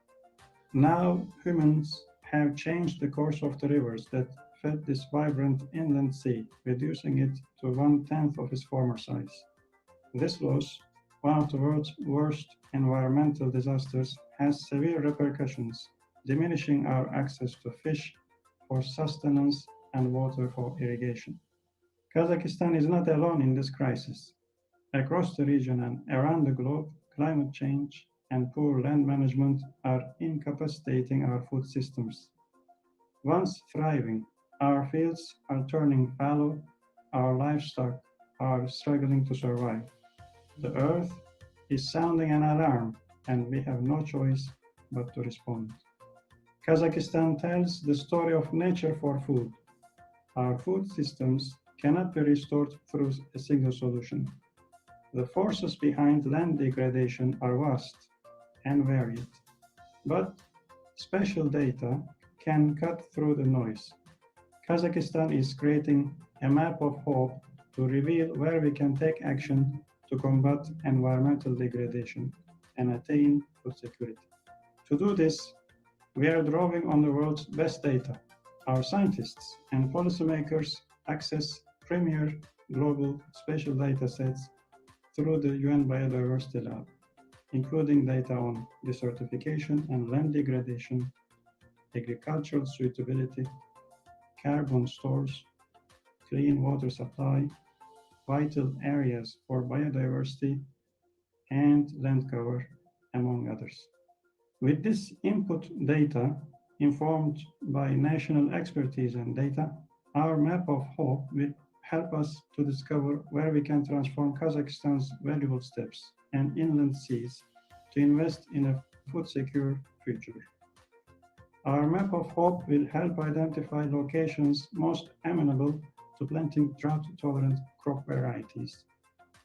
[SPEAKER 14] Now humans have changed the course of the rivers that fed this vibrant inland sea, reducing it to 1/10 of its former size. This loss, one of the world's worst environmental disasters, has severe repercussions, diminishing our access to fish for sustenance and water for irrigation. Kazakhstan is not alone in this crisis. Across the region and around the globe, climate change and poor land management are incapacitating our food systems. Once thriving, our fields are turning fallow, our livestock are struggling to survive. The earth is sounding an alarm, and we have no choice but to respond. Kazakhstan tells the story of nature for food. Our food systems cannot be restored through a single solution. The forces behind land degradation are vast and varied, but spatial data can cut through the noise. Kazakhstan is creating a map of hope to reveal where we can take action to combat environmental degradation and attain food security. To do this, we are drawing on the world's best data. Our scientists and policymakers access premier global spatial data sets through the UN Biodiversity Lab, including data on desertification and land degradation, agricultural suitability, carbon stores, clean water supply, vital areas for biodiversity, and land cover, among others. With this input data, informed by national expertise and data, our map of hope will help us to discover where we can transform Kazakhstan's valuable steppes and inland seas to invest in a food-secure future. Our map of hope will help identify locations most amenable to planting drought-tolerant crop varieties,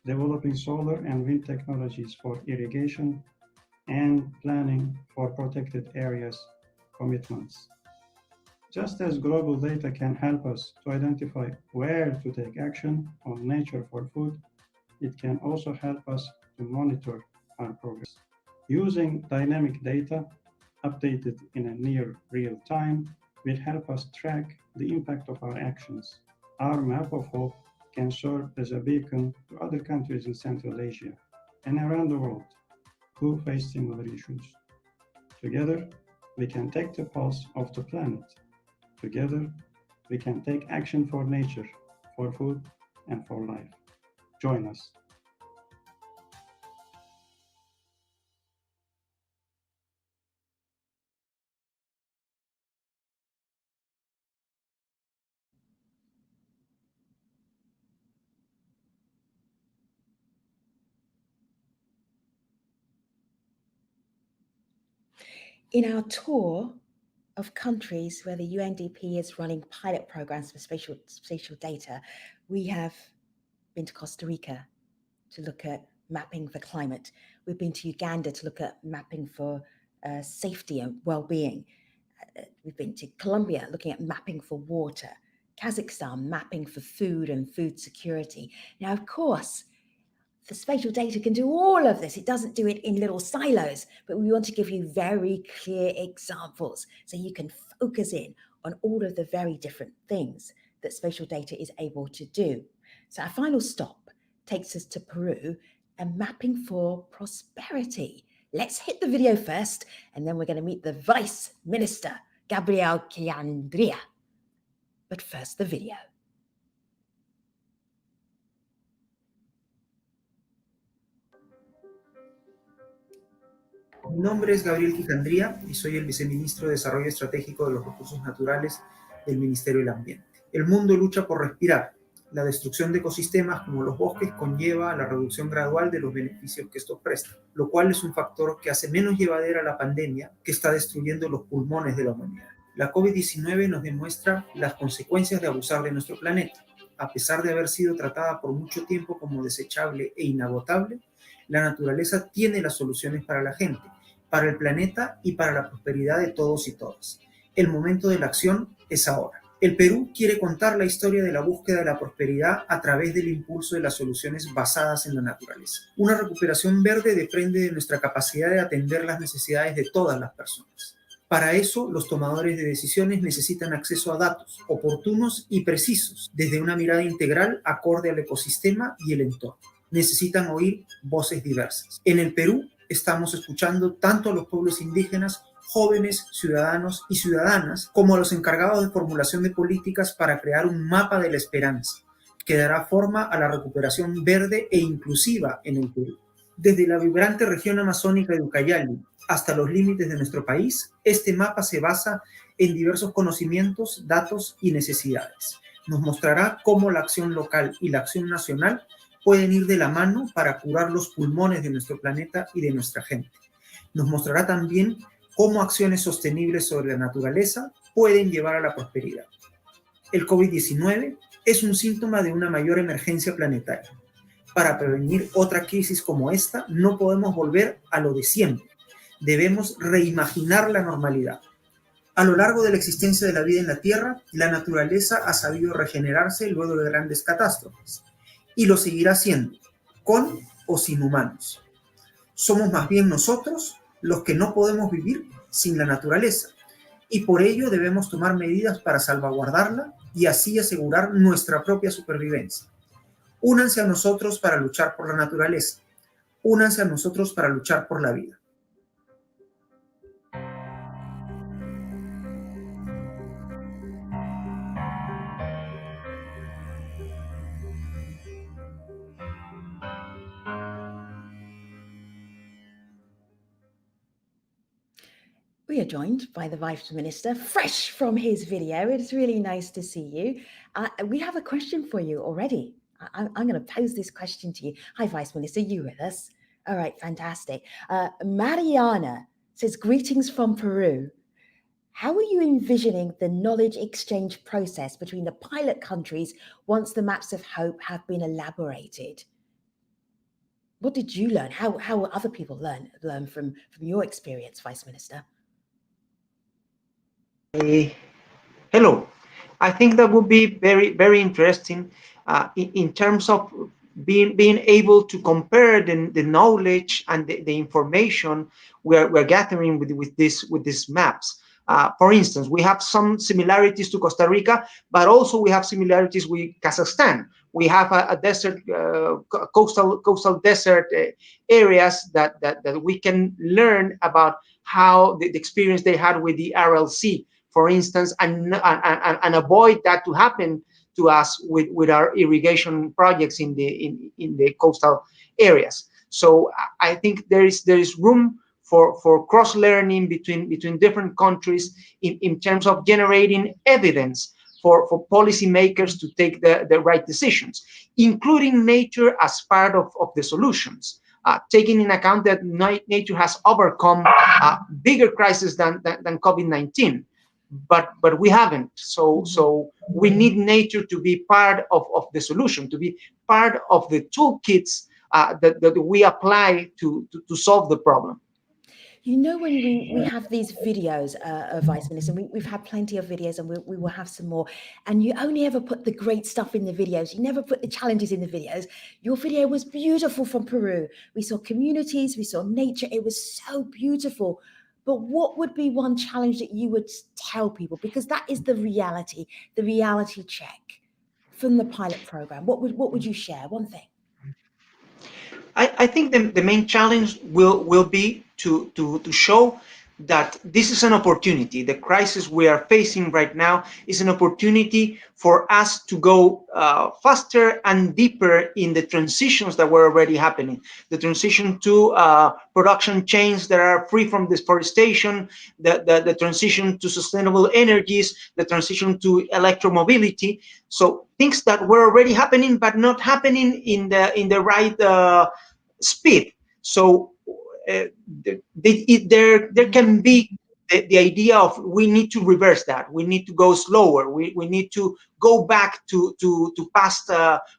[SPEAKER 14] developing solar and wind technologies for irrigation, and planning for protected areas commitments. Just as global data can help us to identify where to take action on nature for food, it can also help us to monitor our progress. Using dynamic data, updated in a near real time, will help us track the impact of our actions. Our map of hope can serve as a beacon to other countries in Central Asia and around the world who face similar issues. Together, we can take the pulse of the planet. Together, we can take action for nature, for food, and for life. Join us.
[SPEAKER 2] In our tour of countries where the UNDP is running pilot programs for spatial data, we have been to Costa Rica to look at mapping for climate. We've been to Uganda to look at mapping for safety and well-being. We've been to Colombia looking at mapping for water. Kazakhstan mapping for food and food security. Now, of course, the spatial data can do all of this. It doesn't do it in little silos, but we want to give you very clear examples so you can focus in on all of the very different things that spatial data is able to do. So our final stop takes us to Peru and mapping for prosperity. Let's hit the video first, and then we're going to meet the Vice Minister, Gabriel Chiandria. But first, the video.
[SPEAKER 15] Mi nombre es Gabriel Quijandría y soy el viceministro de Desarrollo Estratégico de los Recursos Naturales del Ministerio del Ambiente. El mundo lucha por respirar. La destrucción de ecosistemas como los bosques conlleva la reducción gradual de los beneficios que estos prestan, lo cual es un factor que hace menos llevadera la pandemia que está destruyendo los pulmones de la humanidad. La COVID-19 nos demuestra las consecuencias de abusar de nuestro planeta. A pesar de haber sido tratada por mucho tiempo como desechable e inagotable, la naturaleza tiene las soluciones para la gente, para el planeta y para la prosperidad de todos y todas. El momento de la acción es ahora. El Perú quiere contar la historia de la búsqueda de la prosperidad a través del impulso de las soluciones basadas en la naturaleza. Una recuperación verde depende de nuestra capacidad de atender las necesidades de todas las personas. Para eso, los tomadores de decisiones necesitan acceso a datos oportunos y precisos, desde una mirada integral acorde al ecosistema y el entorno. Necesitan oír voces diversas. En el Perú, estamos escuchando tanto a los pueblos indígenas, jóvenes, ciudadanos y ciudadanas, como a los encargados de formulación de políticas para crear un mapa de la esperanza, que dará forma a la recuperación verde e inclusiva en el Perú. Desde la vibrante región amazónica de Ucayali hasta los límites de nuestro país, este mapa se basa en diversos conocimientos, datos y necesidades. Nos mostrará cómo la acción local y la acción nacional pueden ir de la mano para curar los pulmones de nuestro planeta y de nuestra gente. Nos mostrará también cómo acciones sostenibles sobre la naturaleza pueden llevar a la prosperidad. El COVID-19 es un síntoma de una mayor emergencia planetaria. Para prevenir otra crisis como esta, no podemos volver a lo de siempre. Debemos reimaginar la normalidad. A lo largo de la existencia de la vida en la Tierra, la naturaleza ha sabido regenerarse luego de grandes catástrofes. Y lo seguirá haciendo, con o sin humanos. Somos más bien nosotros los que no podemos vivir sin la naturaleza, y por ello debemos tomar medidas para salvaguardarla y así asegurar nuestra propia supervivencia. Únanse a nosotros para luchar por la naturaleza. Únanse a nosotros para luchar por la vida.
[SPEAKER 2] We are joined by the Vice Minister, fresh from his video. It's really nice to see you. We have a question for you already. I'm going to pose this question to you. Hi, Vice Minister, you with us? All right, fantastic. Mariana says, greetings from Peru. How are you envisioning the knowledge exchange process between the pilot countries once the maps of hope have been elaborated? What did you learn? How will other people learn from your experience, Vice Minister?
[SPEAKER 16] Hello. I think that would be very, very interesting in terms of being able to compare the knowledge and the information we're gathering with these maps. For instance, we have some similarities to Costa Rica, but also we have similarities with Kazakhstan. We have a desert, coastal desert areas that we can learn about how the experience they had with the RLC, for instance, and avoid that to happen to us with our irrigation projects in the coastal areas. So I think there is room for cross-learning between different countries in terms of generating evidence for policymakers to take the right decisions, including nature as part of the solutions. Taking in account that nature has overcome bigger crises than COVID-19. But we haven't. So we need nature to be part of the solution, to be part of the toolkits that we apply to solve the problem.
[SPEAKER 2] You know, when we have these videos, Vice Minister, we've had plenty of videos and we will have some more, and you only ever put the great stuff in the videos. You never put the challenges in the videos. Your video was beautiful from Peru. We saw communities, we saw nature. It was so beautiful. But what would be one challenge that you would tell people? Because that is the reality check from the pilot program. What would you share? One thing.
[SPEAKER 16] I think the main challenge will be to show that this is an opportunity. The crisis we are facing right now is an opportunity for us to go faster and deeper in the transitions that were already happening. The transition to production chains that are free from deforestation, the transition to sustainable energies, the transition to electromobility. So things that were already happening, but not happening in the right speed. So there can be the idea of we need to reverse that. We need to go slower. We need to go back to past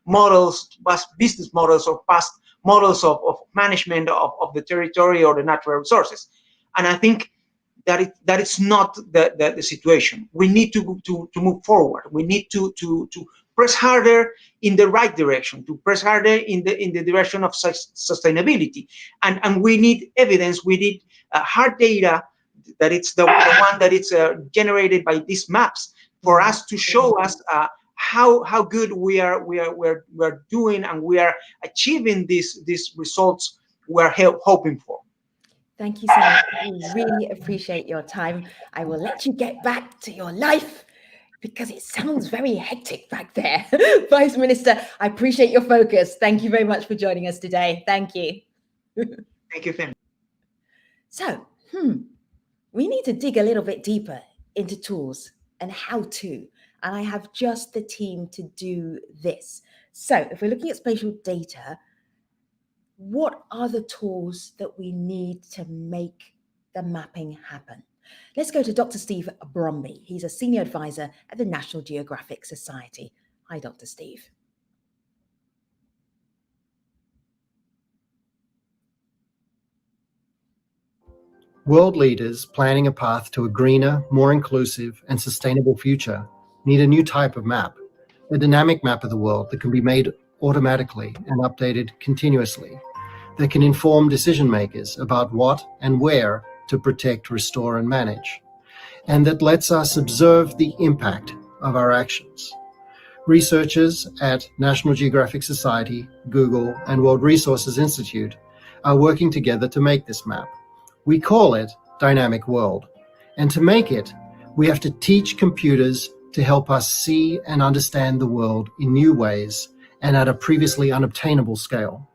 [SPEAKER 16] models, past business models, or past models of management of the territory or the natural resources. And I think that it's not the situation. We need to move forward. We need to press harder in the right direction, to press harder in the direction of sustainability. And we need evidence. We need hard data, that it's the one that it's generated by these maps, for us to show us how good we're doing, and we are achieving these results we're hoping for.
[SPEAKER 2] Thank you so much. We really appreciate your time. I will let you get back to your life, because it sounds very hectic back there. Vice Minister, I appreciate your focus. Thank you very much for joining us today. Thank you.
[SPEAKER 16] Thank you, Finn.
[SPEAKER 2] So, we need to dig a little bit deeper into tools and how to, and I have just the team to do this. So if we're looking at spatial data, what are the tools that we need to make the mapping happen? Let's go to Dr. Steve Bromby. He's a senior advisor at the National Geographic Society. Hi, Dr. Steve.
[SPEAKER 17] World leaders planning a path to a greener, more inclusive, and sustainable future need a new type of map, a dynamic map of the world that can be made automatically and updated continuously, that can inform decision makers about what and where to protect, restore, and manage, and that lets us observe the impact of our actions. Researchers at National Geographic Society, Google, and World Resources Institute are working together to make this map. We call it Dynamic World, and to make it, we have to teach computers to help us see and understand the world in new ways and at a previously unobtainable scale.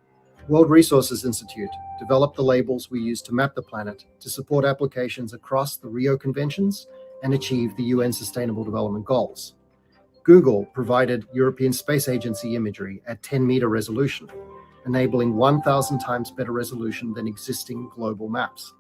[SPEAKER 17] World Resources Institute developed the labels we use to map the planet to support applications across the Rio Conventions and achieve the UN Sustainable Development Goals. Google provided European Space Agency imagery at 10-meter resolution, enabling 1,000 times better resolution than existing global maps.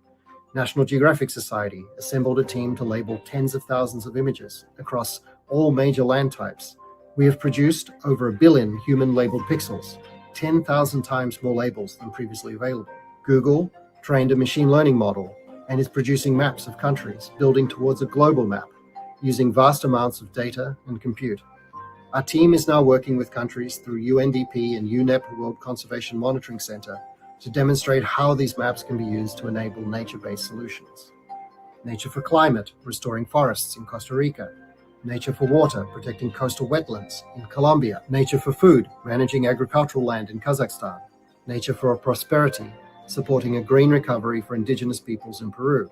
[SPEAKER 17] National Geographic Society assembled a team to label tens of thousands of images across all major land types. We have produced over 1 billion human-labeled pixels, 10,000 times more labels than previously available. Google trained a machine learning model and is producing maps of countries, building towards a global map, using vast amounts of data and compute. Our team is now working with countries through UNDP and UNEP World Conservation Monitoring Center to demonstrate how these maps can be used to enable nature-based solutions. Nature for Climate, restoring forests in Costa Rica. Nature for Water, protecting coastal wetlands in Colombia. Nature for Food, managing agricultural land in Kazakhstan. Nature for Prosperity, supporting a green recovery for indigenous peoples in Peru.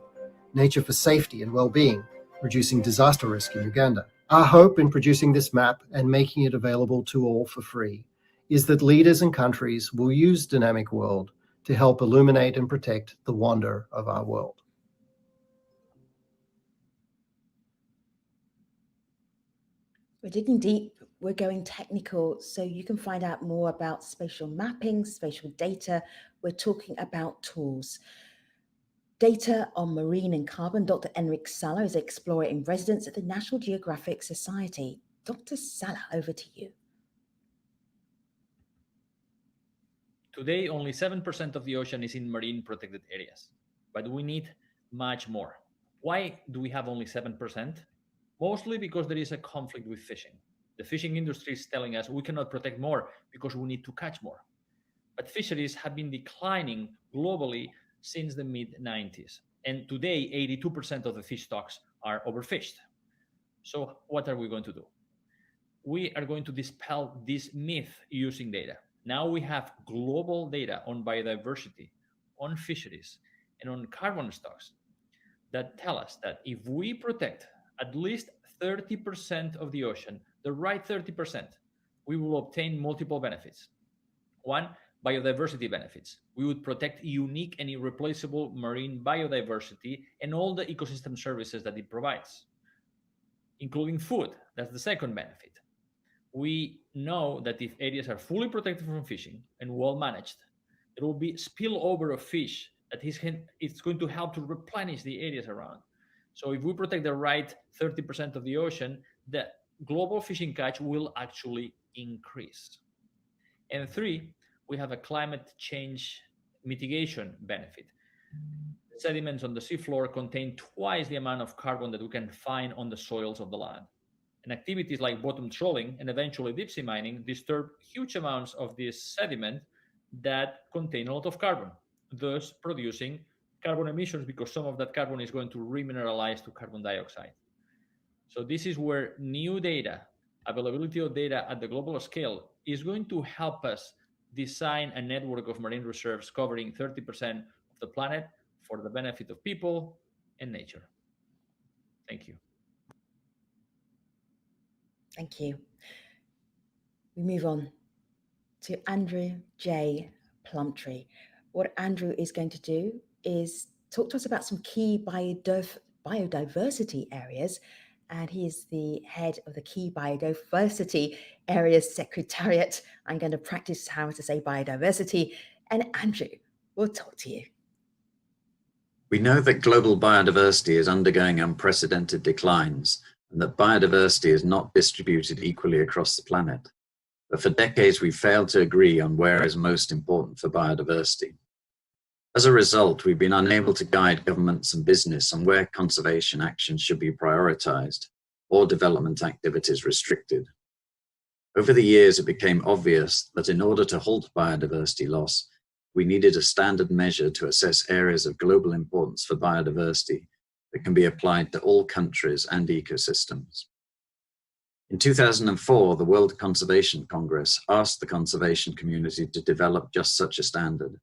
[SPEAKER 17] Nature for Safety and Well-being, reducing disaster risk in Uganda. Our hope in producing this map and making it available to all for free is that leaders and countries will use Dynamic World to help illuminate and protect the wonder of our world.
[SPEAKER 2] We're digging deep, we're going technical, so you can find out more about spatial mapping, spatial data. We're talking about tools. Data on marine and carbon. Dr. Enric Sala is an explorer in residence at the National Geographic Society. Dr. Sala, over to you.
[SPEAKER 18] Today, only 7% of the ocean is in marine protected areas, but we need much more. Why do we have only 7%? Mostly because there is a conflict with fishing. The fishing industry is telling us we cannot protect more because we need to catch more. But fisheries have been declining globally since the mid-90s. And today, 82% of the fish stocks are overfished. So what are we going to do? We are going to dispel this myth using data. Now we have global data on biodiversity, on fisheries, and on carbon stocks. that tell us that if we protect at least 30% of the ocean, the right 30%, we will obtain multiple benefits. One, biodiversity benefits. We would protect unique and irreplaceable marine biodiversity and all the ecosystem services that it provides, including food. That's the second benefit. We know that if areas are fully protected from fishing and well managed, there will be spillover of fish that it's going to help to replenish the areas around. So if we protect the right 30% of the ocean, the global fishing catch will actually increase. And three, we have a climate change mitigation benefit. Sediments on the seafloor contain twice the amount of carbon that we can find on the soils of the land. And activities like bottom trawling and eventually deep sea mining disturb huge amounts of this sediment that contain a lot of carbon, thus producing carbon emissions because some of that carbon is going to remineralize to carbon dioxide. So this is where new data, availability of data at the global scale, is going to help us design a network of marine reserves covering 30% of the planet for the benefit of people and nature. Thank you.
[SPEAKER 2] Thank you. We move on to Andrew J. Plumtree. What Andrew is going to do is talk to us about some key biodiversity areas, and he is the head of the Key Biodiversity Areas Secretariat. I'm going to practice how to say biodiversity, and Andrew will talk to you.
[SPEAKER 19] We know that global biodiversity is undergoing unprecedented declines, and that biodiversity is not distributed equally across the planet. But for decades, we've failed to agree on where is most important for biodiversity. As a result, we've been unable to guide governments and business on where conservation actions should be prioritized or development activities restricted. Over the years, it became obvious that in order to halt biodiversity loss, we needed a standard measure to assess areas of global importance for biodiversity that can be applied to all countries and ecosystems. In 2004, the World Conservation Congress asked the conservation community to develop just such a standard.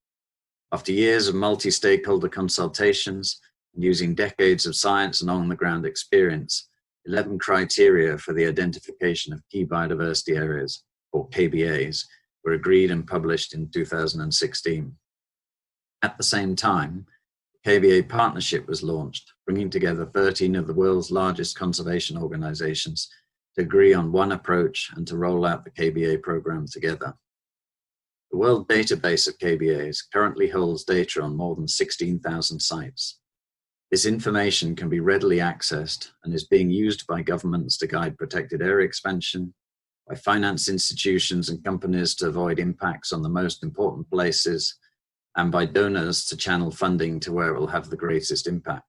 [SPEAKER 19] After years of multi-stakeholder consultations and using decades of science and on-the-ground experience, 11 criteria for the identification of key biodiversity areas, or KBAs, were agreed and published in 2016. At the same time, the KBA Partnership was launched, bringing together 13 of the world's largest conservation organizations to agree on one approach and to roll out the KBA program together. The World Database of KBAs currently holds data on more than 16,000 sites. This information can be readily accessed and is being used by governments to guide protected area expansion, by finance institutions and companies to avoid impacts on the most important places, and by donors to channel funding to where it will have the greatest impact.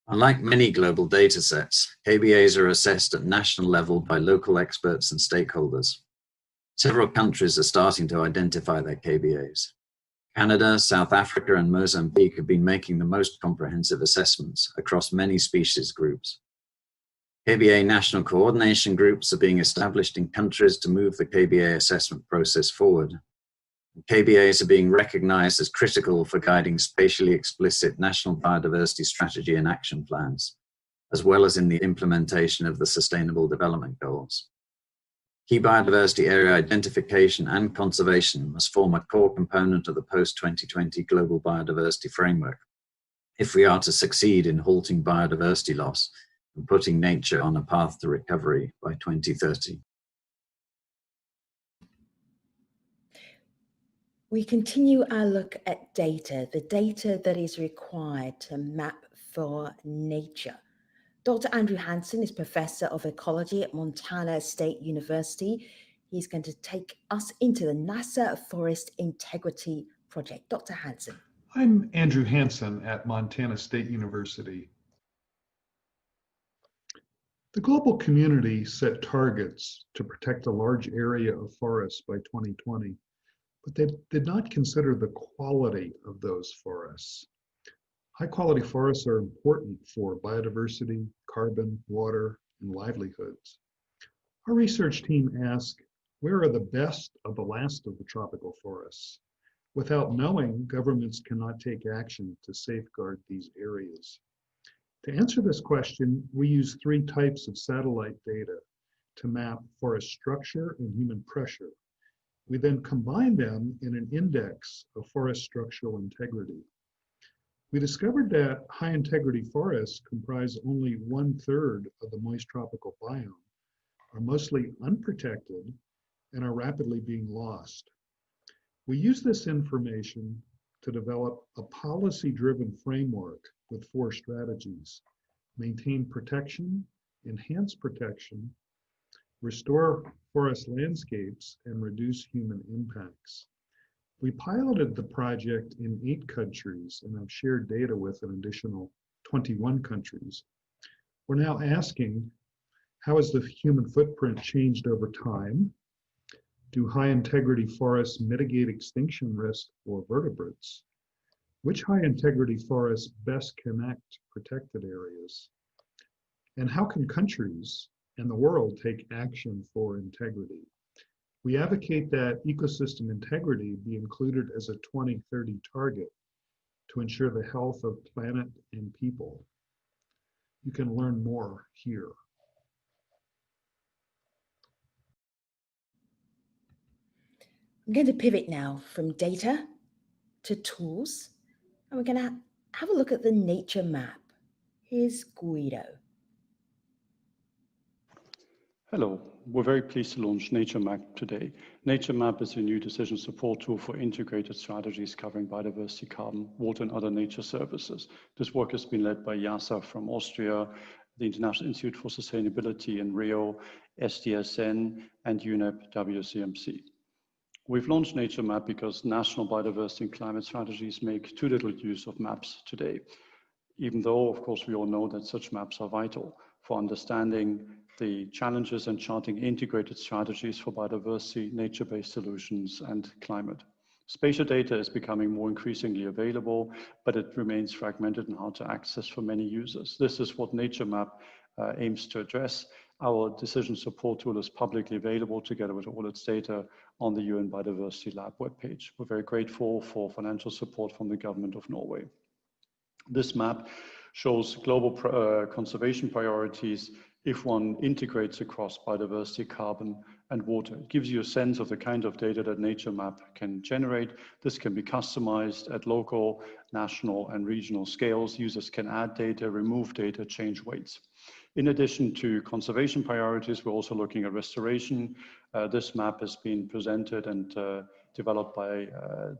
[SPEAKER 19] Unlike many global data sets, KBAs are assessed at national level by local experts and stakeholders. Several countries are starting to identify their KBAs. Canada, South Africa, and Mozambique have been making the most comprehensive assessments across many species groups. KBA national coordination groups are being established in countries to move the KBA assessment process forward. KBAs are being recognized as critical for guiding spatially explicit national biodiversity strategy and action plans, as well as in the implementation of the Sustainable Development Goals. Key biodiversity area identification and conservation must form a core component of the post-2020 global biodiversity framework if we are to succeed in halting biodiversity loss and putting nature on a path to recovery by 2030.
[SPEAKER 2] We continue our look at data, the data that is required to map for nature. Dr. Andrew Hansen is Professor of Ecology at Montana State University. He's going to take us into the NASA Forest Integrity Project. Dr. Hansen.
[SPEAKER 20] I'm Andrew Hansen at Montana State University. The global community set targets to protect a large area of forests by 2020, but they did not consider the quality of those forests. High-quality forests are important for biodiversity, carbon, water, and livelihoods. Our research team asked, where are the best of the last of the tropical forests? Without knowing, governments cannot take action to safeguard these areas. To answer this question, we use 3 types of satellite data to map forest structure and human pressure. We then combine them in an index of forest structural integrity. We discovered that high integrity forests comprise only 1/3 of the moist tropical biome, are mostly unprotected, and are rapidly being lost. We use this information to develop a policy-driven framework with 4 strategies: maintain protection, enhance protection, restore forest landscapes, and reduce human impacts. We piloted the project in 8 countries and have shared data with an additional 21 countries. We're now asking, how has the human footprint changed over time? Do high integrity forests mitigate extinction risk for vertebrates? Which high integrity forests best connect protected areas? And how can countries and the world take action for integrity? We advocate that ecosystem integrity be included as a 2030 target to ensure the health of planet and people. You can learn more here.
[SPEAKER 2] I'm going to pivot now from data to tools, and we're going to have a look at the nature map. Here's Guido.
[SPEAKER 21] Hello, we're very pleased to launch Nature Map today. Nature Map is a new decision support tool for integrated strategies covering biodiversity, carbon, water, and other nature services. This work has been led by IASA from Austria, the International Institute for Sustainability in Rio, SDSN, and UNEP-WCMC. We've launched Nature Map because national biodiversity and climate strategies make too little use of maps today, even though, of course, we all know that such maps are vital for understanding the challenges and charting integrated strategies for biodiversity, nature-based solutions, and climate. Spatial data is becoming more increasingly available, but it remains fragmented and hard to access for many users. This is what Nature Map aims to address. Our decision support tool is publicly available together with all its data on the UN Biodiversity Lab webpage. We're very grateful for financial support from the government of Norway. This map shows global conservation priorities if one integrates across biodiversity, carbon, and water. It gives you a sense of the kind of data that Nature Map can generate. This can be customized at local, national, and regional scales. Users can add data, remove data, change weights. In addition to conservation priorities, we're also looking at restoration. This map has been presented and developed by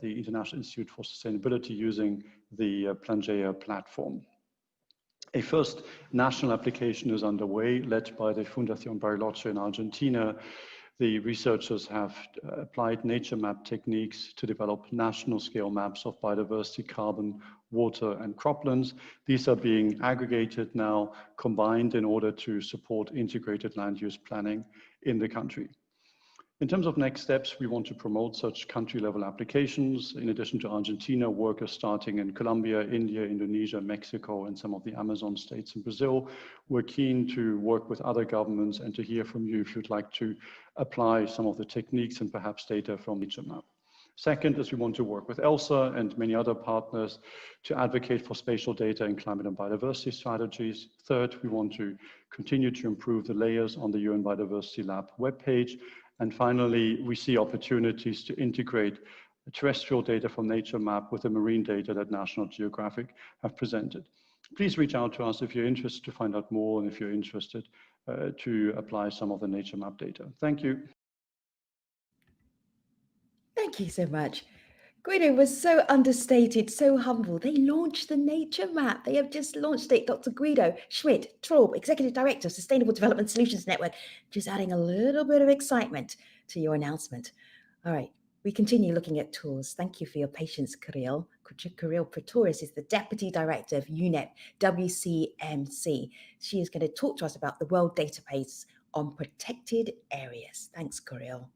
[SPEAKER 21] the International Institute for Sustainability using the Plangaea platform. A first national application is underway, led by the Fundación Bariloche in Argentina. The researchers have applied nature map techniques to develop national scale maps of biodiversity, carbon, water, and croplands. These are being aggregated now, combined in order to support integrated land use planning in the country. In terms of next steps, we want to promote such country-level applications. In addition to Argentina, work is starting in Colombia, India, Indonesia, Mexico, and some of the Amazon states in Brazil. We're keen to work with other governments and to hear from you if you'd like to apply some of the techniques and perhaps data from Nature Map. Second is we want to work with ELSA and many other partners to advocate for spatial data and climate and biodiversity strategies. Third, we want to continue to improve the layers on the UN Biodiversity Lab webpage. And finally, we see opportunities to integrate terrestrial data from Nature Map with the marine data that National Geographic have presented. Please reach out to us if you're interested to find out more and if you're interested to apply some of the Nature Map data. Thank you.
[SPEAKER 2] Thank you so much. Guido was so understated, so humble. They launched the Nature Map. They have just launched it. Dr. Guido Schmidt, Traub, Executive Director of Sustainable Development Solutions Network, just adding a little bit of excitement to your announcement. All right, we continue looking at tools. Thank you for your patience, Kirill. Kirill Pretorius is the Deputy Director of UNEP-WCMC. She is going to talk to us about the World Database on Protected Areas. Thanks, Kirill.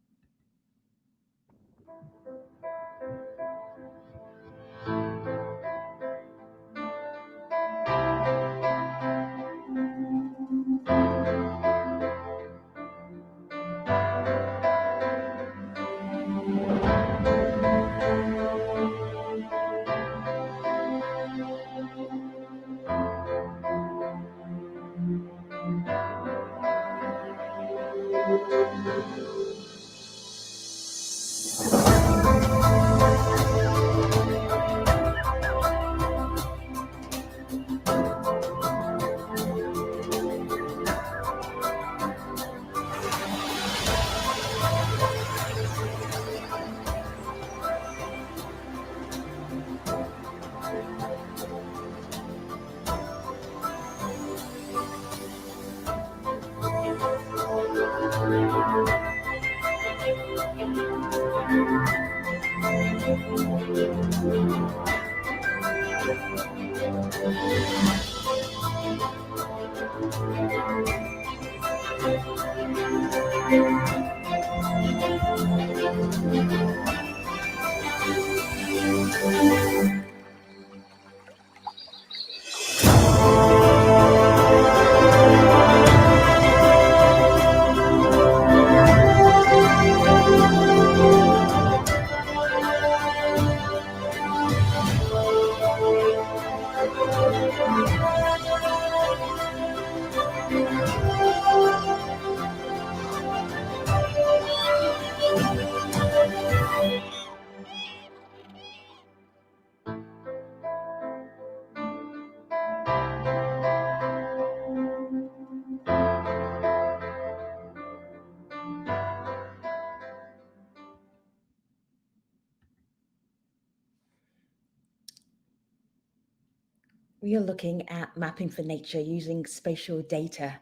[SPEAKER 2] We are looking at mapping for nature using spatial data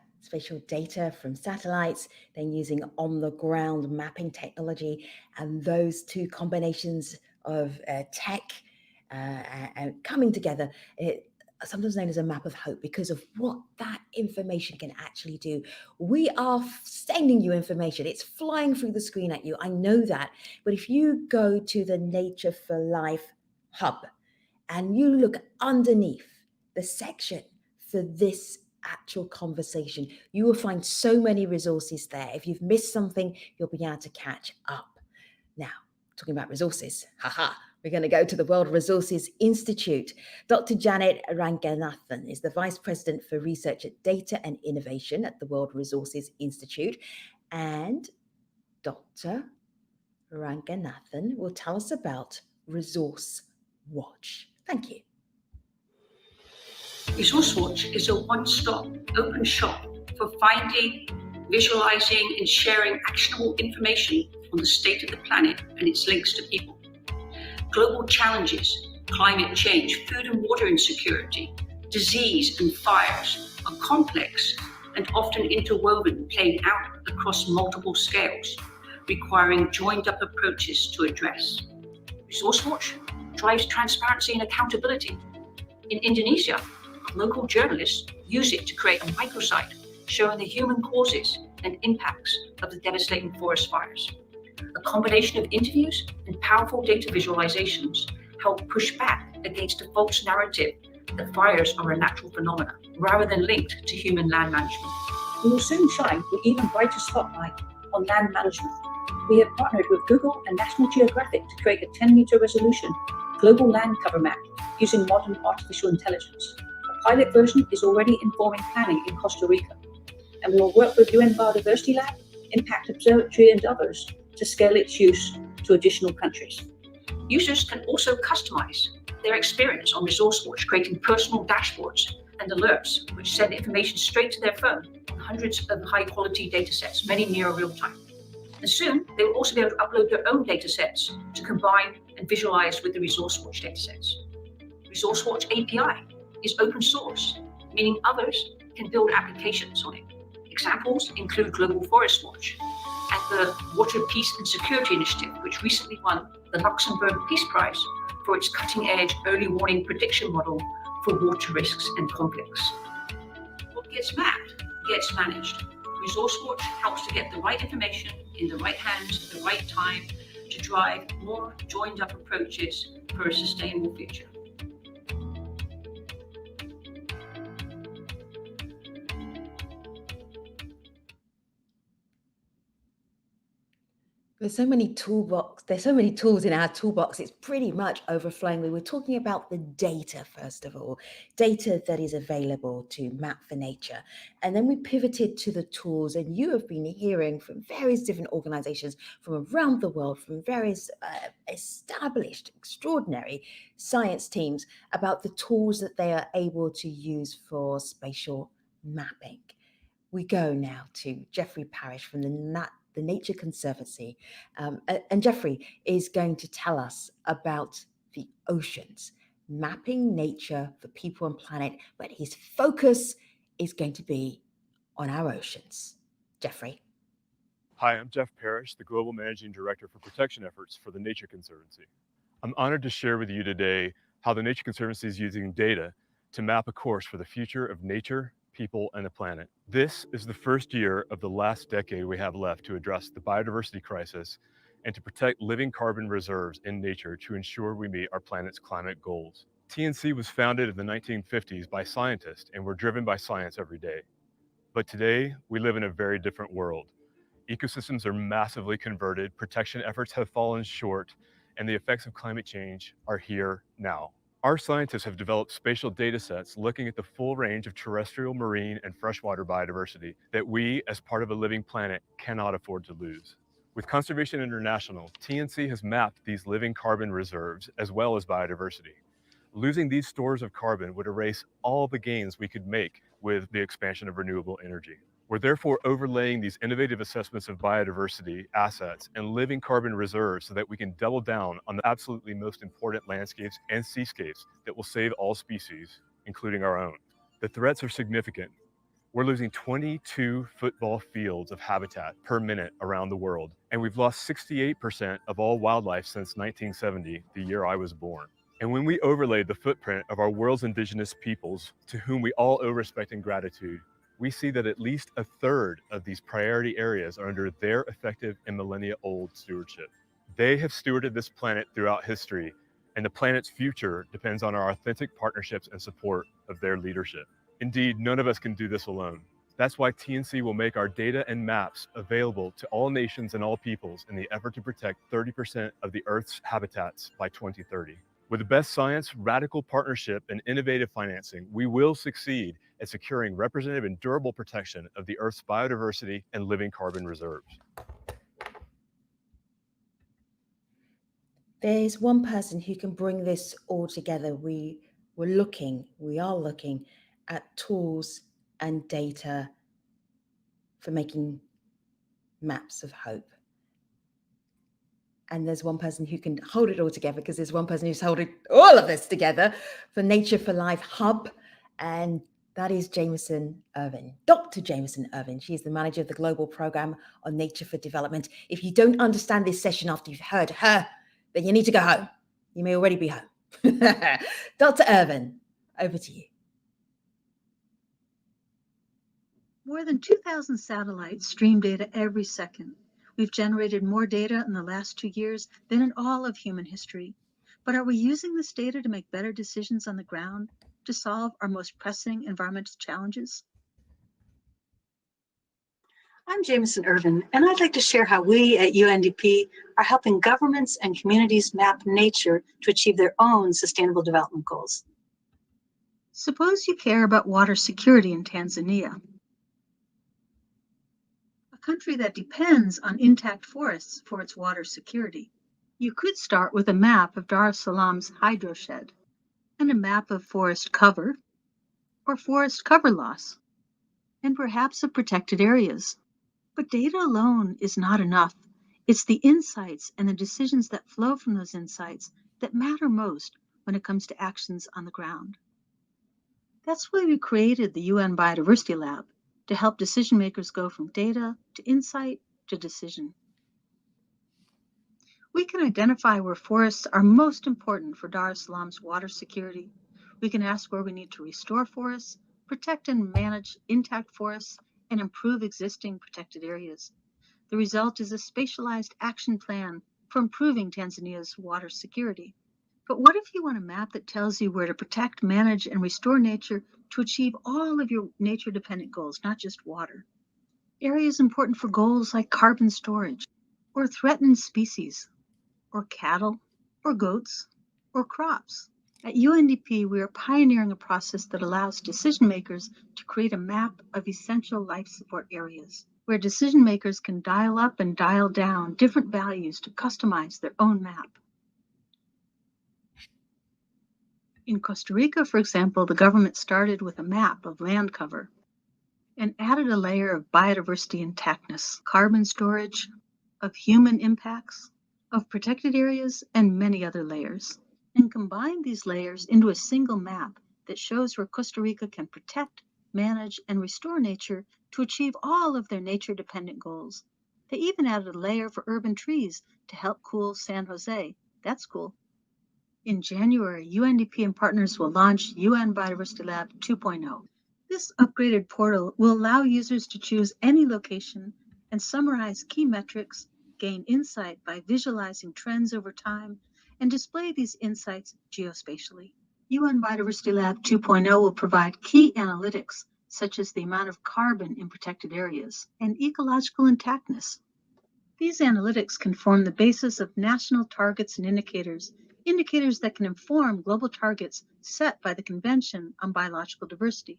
[SPEAKER 2] from satellites, then using on-the-ground mapping technology, and those two combinations of tech and coming together, sometimes known as a map of hope, because of what that information can actually do. We are sending you information. It's flying through the screen at you. I know that. But if you go to the Nature for Life hub and you look underneath the section for this actual conversation, you will find so many resources there. If you've missed something, you'll be able to catch up. Now, talking about resources, we're going to go to the World Resources Institute. Dr. Janet Ranganathan is the Vice President for Research at Data and Innovation at the World Resources Institute. And Dr. Ranganathan will tell us about Resource Watch. Thank you.
[SPEAKER 6] Resource Watch is a one-stop open shop for finding, visualizing, and sharing actionable information on the state of the planet and its links to people. Global challenges, climate change, food and water insecurity, disease and fires are complex and often interwoven, playing out across multiple scales, requiring joined-up approaches to address. Resource Watch drives transparency and accountability. In Indonesia, local journalists use it to create a microsite showing the human causes and impacts of the devastating forest fires. A combination of interviews and powerful data visualizations help push back against a false narrative that fires are a natural phenomenon rather than linked to human land management. We will soon shine an even brighter spotlight on land management. We have partnered with Google and National Geographic to create a 10-meter resolution global land cover map using modern artificial intelligence. A pilot version is already informing planning in Costa Rica, and we will work with UN Biodiversity Lab, Impact Observatory, and others to scale its use to additional countries. Users can also customize their experience on Resource Watch, creating personal dashboards and alerts which send information straight to their phone on hundreds of high-quality datasets, many near real-time. And soon, they will also be able to upload their own datasets to combine and visualize with the Resource Watch datasets. Resource Watch API is open source, meaning others can build applications on it. Examples include Global Forest Watch and the Water, Peace and Security Initiative, which recently won the Luxembourg Peace Prize for its cutting-edge early warning prediction model for water risks and conflicts. What gets mapped gets managed. Resource Watch helps to get the right information in the right hands at the right time to drive more joined-up approaches for a sustainable future.
[SPEAKER 2] There's so many tools in our toolbox. It's pretty much overflowing. We were talking about the data, first of all, data that is available to map for nature. And then we pivoted to the tools, and you have been hearing from various different organizations from around the world, from various established, extraordinary science teams about the tools that they are able to use for spatial mapping. We go now to Jeffrey Parrish from the Nature Conservancy. And Jeffrey is going to tell us about the oceans, mapping nature for people and planet, but his focus is going to be on our oceans. Jeffrey.
[SPEAKER 22] Hi, I'm Jeff Parrish, the Global Managing Director for Protection Efforts for the Nature Conservancy.
[SPEAKER 7] I'm honored to share with you today how the Nature Conservancy is using data to map a course for the future of nature, people, and the planet. This is the first year of the last decade we have left to address the biodiversity crisis and to protect living carbon reserves in nature to ensure we meet our planet's climate goals. TNC was founded in the 1950s by scientists, and we're driven by science every day. But today, we live in a very different world. Ecosystems are massively converted, protection efforts have fallen short, and the effects of climate change are here now. Our scientists have developed spatial data sets looking at the full range of terrestrial, marine, and freshwater biodiversity that we, as part of a living planet, cannot afford to lose. With Conservation International, TNC has mapped these living carbon reserves as well as biodiversity. Losing these stores of carbon would erase all the gains we could make with the expansion of renewable energy. We're therefore overlaying these innovative assessments of biodiversity assets and living carbon reserves so that we can double down on the absolutely most important landscapes and seascapes that will save all species, including our own. The threats are significant. We're losing 22 football fields of habitat per minute around the world, and we've lost 68% of all wildlife since 1970, the year I was born. And when we overlaid the footprint of our world's indigenous peoples, to whom we all owe respect and gratitude, we see that at least a third of these priority areas are under their effective and millennia-old stewardship. They have stewarded this planet throughout history, and the planet's future depends on our authentic partnerships and support of their leadership. Indeed, none of us can do this alone. That's why TNC will make our data and maps available to all nations and all peoples in the effort to protect 30% of the Earth's habitats by 2030. With the best science, radical partnership, and innovative financing, we will succeed at securing representative and durable protection of the Earth's biodiversity and living carbon reserves.
[SPEAKER 2] There's one person who can bring this all together. We are looking at tools and data for making maps of hope. And there's one person who can hold it all together, because there's one person who's holding all of this together for Nature for Life Hub, and that is Jameson Irvin, Dr. Jameson Irvin. She's the manager of the Global Program on Nature for Development. If you don't understand this session after you've heard her, then you need to go home. You may already be home. Dr. Irvin, over to you.
[SPEAKER 22] More than 2,000 satellites stream data every second. We've generated more data in the last 2 years than in all of human history. But are we using this data to make better decisions on the ground to solve our most pressing environmental challenges?
[SPEAKER 23] I'm Jameson Irvin, and I'd like to share how we at UNDP are helping governments and communities map nature to achieve their own sustainable development goals.
[SPEAKER 22] Suppose you care about water security in Tanzania, a country that depends on intact forests for its water security. You could start with a map of Dar es Salaam's hydroshed and a map of forest cover or forest cover loss, and perhaps of protected areas. But data alone is not enough. It's the insights and the decisions that flow from those insights that matter most when it comes to actions on the ground. That's why we created the UN Biodiversity Lab, to help decision makers go from data to insight to decision. We can identify where forests are most important for Dar es Salaam's water security. We can ask where we need to restore forests, protect and manage intact forests, and improve existing protected areas. The result is a spatialized action plan for improving Tanzania's water security. But what if you want a map that tells you where to protect, manage, and restore nature to achieve all of your nature-dependent goals, not just water? Areas important for goals like carbon storage, or threatened species, or cattle, or goats, or crops. At UNDP, we are pioneering a process that allows decision makers to create a map of essential life support areas, where decision makers can dial up and dial down different values to customize their own map. In Costa Rica, for example, the government started with a map of land cover and added a layer of biodiversity intactness, carbon storage, of human impacts, of protected areas, and many other layers, and combined these layers into a single map that shows where Costa Rica can protect, manage, and restore nature to achieve all of their nature-dependent goals. They even added a layer for urban trees to help cool San Jose. That's cool. In January, UNDP and partners will launch UN Biodiversity Lab 2.0. This upgraded portal will allow users to choose any location and summarize key metrics, gain insight by visualizing trends over time, and display these insights geospatially. UN Biodiversity Lab 2.0 will provide key analytics, such as the amount of carbon in protected areas and ecological intactness. These analytics can form the basis of national targets and indicators that can inform global targets set by the Convention on Biological Diversity.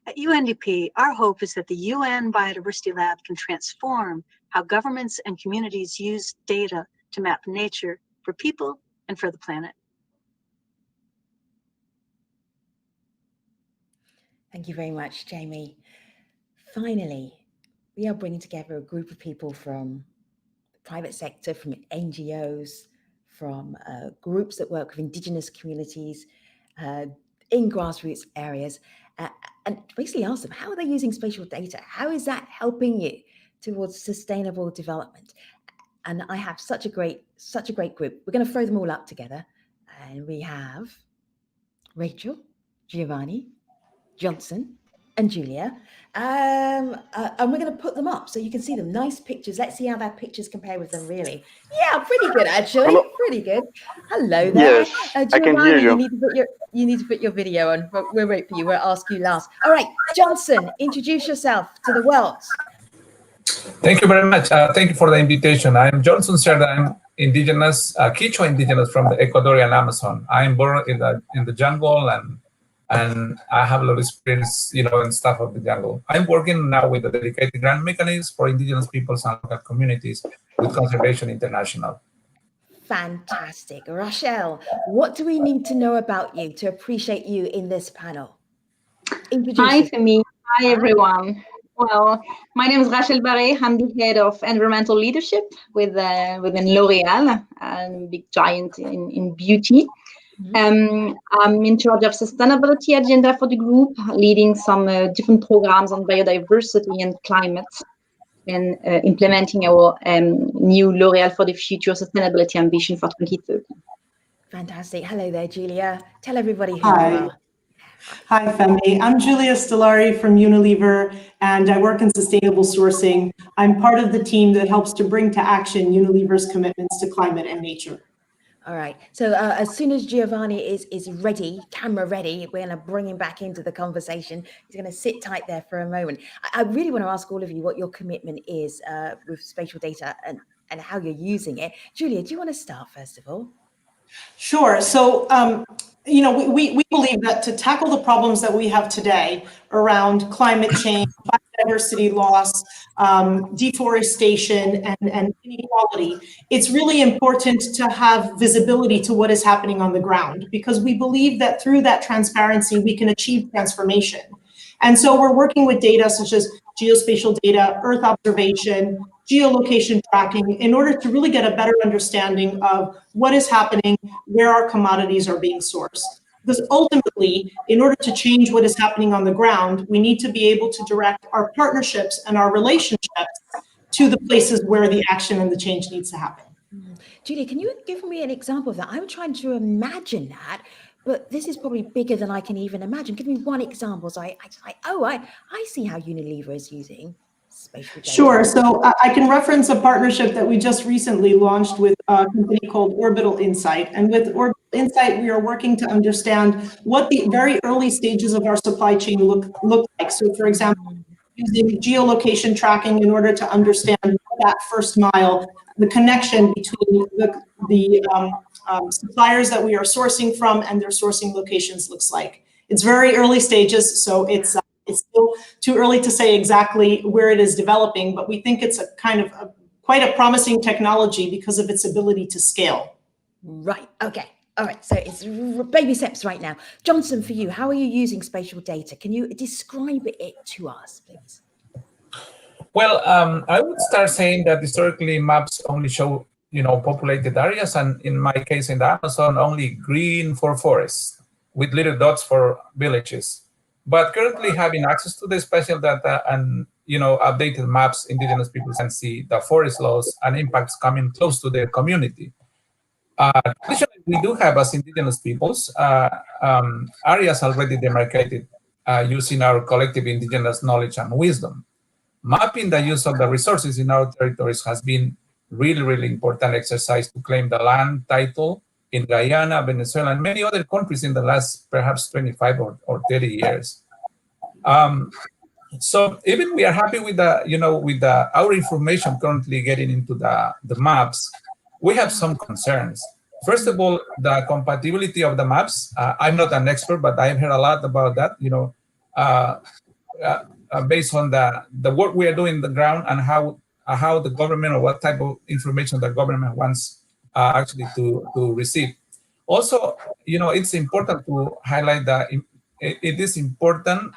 [SPEAKER 23] At UNDP, our hope is that the UN Biodiversity Lab can transform how governments and communities use data to map nature for people and for the planet.
[SPEAKER 2] Thank you very much, Jamie. Finally, we are bringing together a group of people from the private sector, from NGOs, from groups that work with Indigenous communities in grassroots areas, and basically ask them, how are they using spatial data? How is that helping you towards sustainable development? And I have such a great group. We're going to throw them all up together. And we have Rachel, Giovanni, Johnson, and Julia. And we're going to put them up so you can see them. Nice pictures. Let's see how their pictures compare with them, really. Yeah, pretty good, actually.
[SPEAKER 3] Hello.
[SPEAKER 2] Pretty good. Hello there.
[SPEAKER 3] Yes,
[SPEAKER 2] Giovanni,
[SPEAKER 3] I can hear you.
[SPEAKER 2] You need to put your video on. We'll wait for you. We'll ask you last. All right, Johnson, introduce yourself to the world.
[SPEAKER 3] Thank you very much. Thank you for the invitation. I'm Johnson Cerda. I'm indigenous, Quechua indigenous from the Ecuadorian Amazon. I'm born in the jungle and I have a lot of experience, in stuff of the jungle. I'm working now with the dedicated grant mechanism for indigenous peoples and local communities with Conservation International.
[SPEAKER 2] Fantastic. Rachel, what do we need to know about you to appreciate you in this panel?
[SPEAKER 4] Hi, Femi. Hi, everyone. Well, my name is Rachel Barret. I'm the head of environmental leadership within L'Oréal, a big giant in beauty. I'm in charge of sustainability agenda for the group, leading some different programs on biodiversity and climate, and implementing our new L'Oréal for the Future sustainability ambition for 2030.
[SPEAKER 2] Fantastic. Hello there, Julia. Tell everybody who you are.
[SPEAKER 5] Hi, Femi. I'm Julia Stellari from Unilever, and I work in sustainable sourcing. I'm part of the team that helps to bring to action Unilever's commitments to climate and nature.
[SPEAKER 2] All right. So as soon as Giovanni is ready, camera ready, we're going to bring him back into the conversation. He's going to sit tight there for a moment. I really want to ask all of you what your commitment is with spatial data and how you're using it. Julia, do you want to start first of all?
[SPEAKER 5] Sure. So, we believe that to tackle the problems that we have today around climate change, biodiversity loss, deforestation, and inequality, it's really important to have visibility to what is happening on the ground, because we believe that through that transparency, we can achieve transformation. And so we're working with data such as geospatial data, Earth observation, geolocation tracking, in order to really get a better understanding of what is happening, where our commodities are being sourced. Because ultimately, in order to change what is happening on the ground, we need to be able to direct our partnerships and our relationships to the places where the action and the change needs to happen.
[SPEAKER 2] Julia, can you give me an example of that? I'm trying to imagine that, but this is probably bigger than I can even imagine. Give me one example. So I see how Unilever is using spatial data.
[SPEAKER 5] Sure. So I can reference a partnership that we just recently launched with a company called Orbital Insight. And with Orbital Insight, we are working to understand what the very early stages of our supply chain look like. So for example, using geolocation tracking in order to understand that first mile, the connection between the suppliers that we are sourcing from and their sourcing locations looks like. It's very early stages, so it's still too early to say exactly where it is developing, but we think it's a kind of quite a promising technology because of its ability to scale.
[SPEAKER 2] Right. Okay. All right. So it's baby steps right now. Johnson, for you, how are you using spatial data? Can you describe it to us, please?
[SPEAKER 3] Well, I would start saying that historically maps only show, populated areas, and in my case in the Amazon, only green for forests with little dots for villages. But currently having access to the spatial data and, updated maps, indigenous people can see the forest loss and impacts coming close to their community. Traditionally, we do have, as indigenous peoples, areas already demarcated using our collective indigenous knowledge and wisdom. Mapping the use of the resources in our territories has been really, really important exercise to claim the land title in Guyana, Venezuela, and many other countries in the last perhaps 25 or 30 years. So even we are happy with our information currently getting into the maps, we have some concerns. First of all, the compatibility of the maps. I'm not an expert, but I've heard a lot about that. Based on the work we are doing on the ground and how the government or what type of information the government wants actually to receive. Also, it's important to highlight that it is important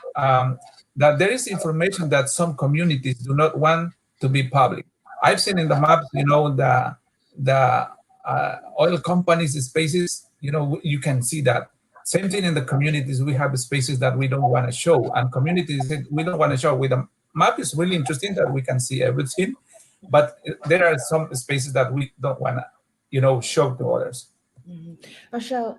[SPEAKER 3] that there is information that some communities do not want to be public. I've seen in the maps, the oil companies' spaces, you can see that. Same thing in the communities, we have spaces that we don't want to show, and communities that we don't want to show. With the map is really interesting that we can see everything, but there are some spaces that we don't want to, show to others.
[SPEAKER 2] Mm-hmm. Rochelle,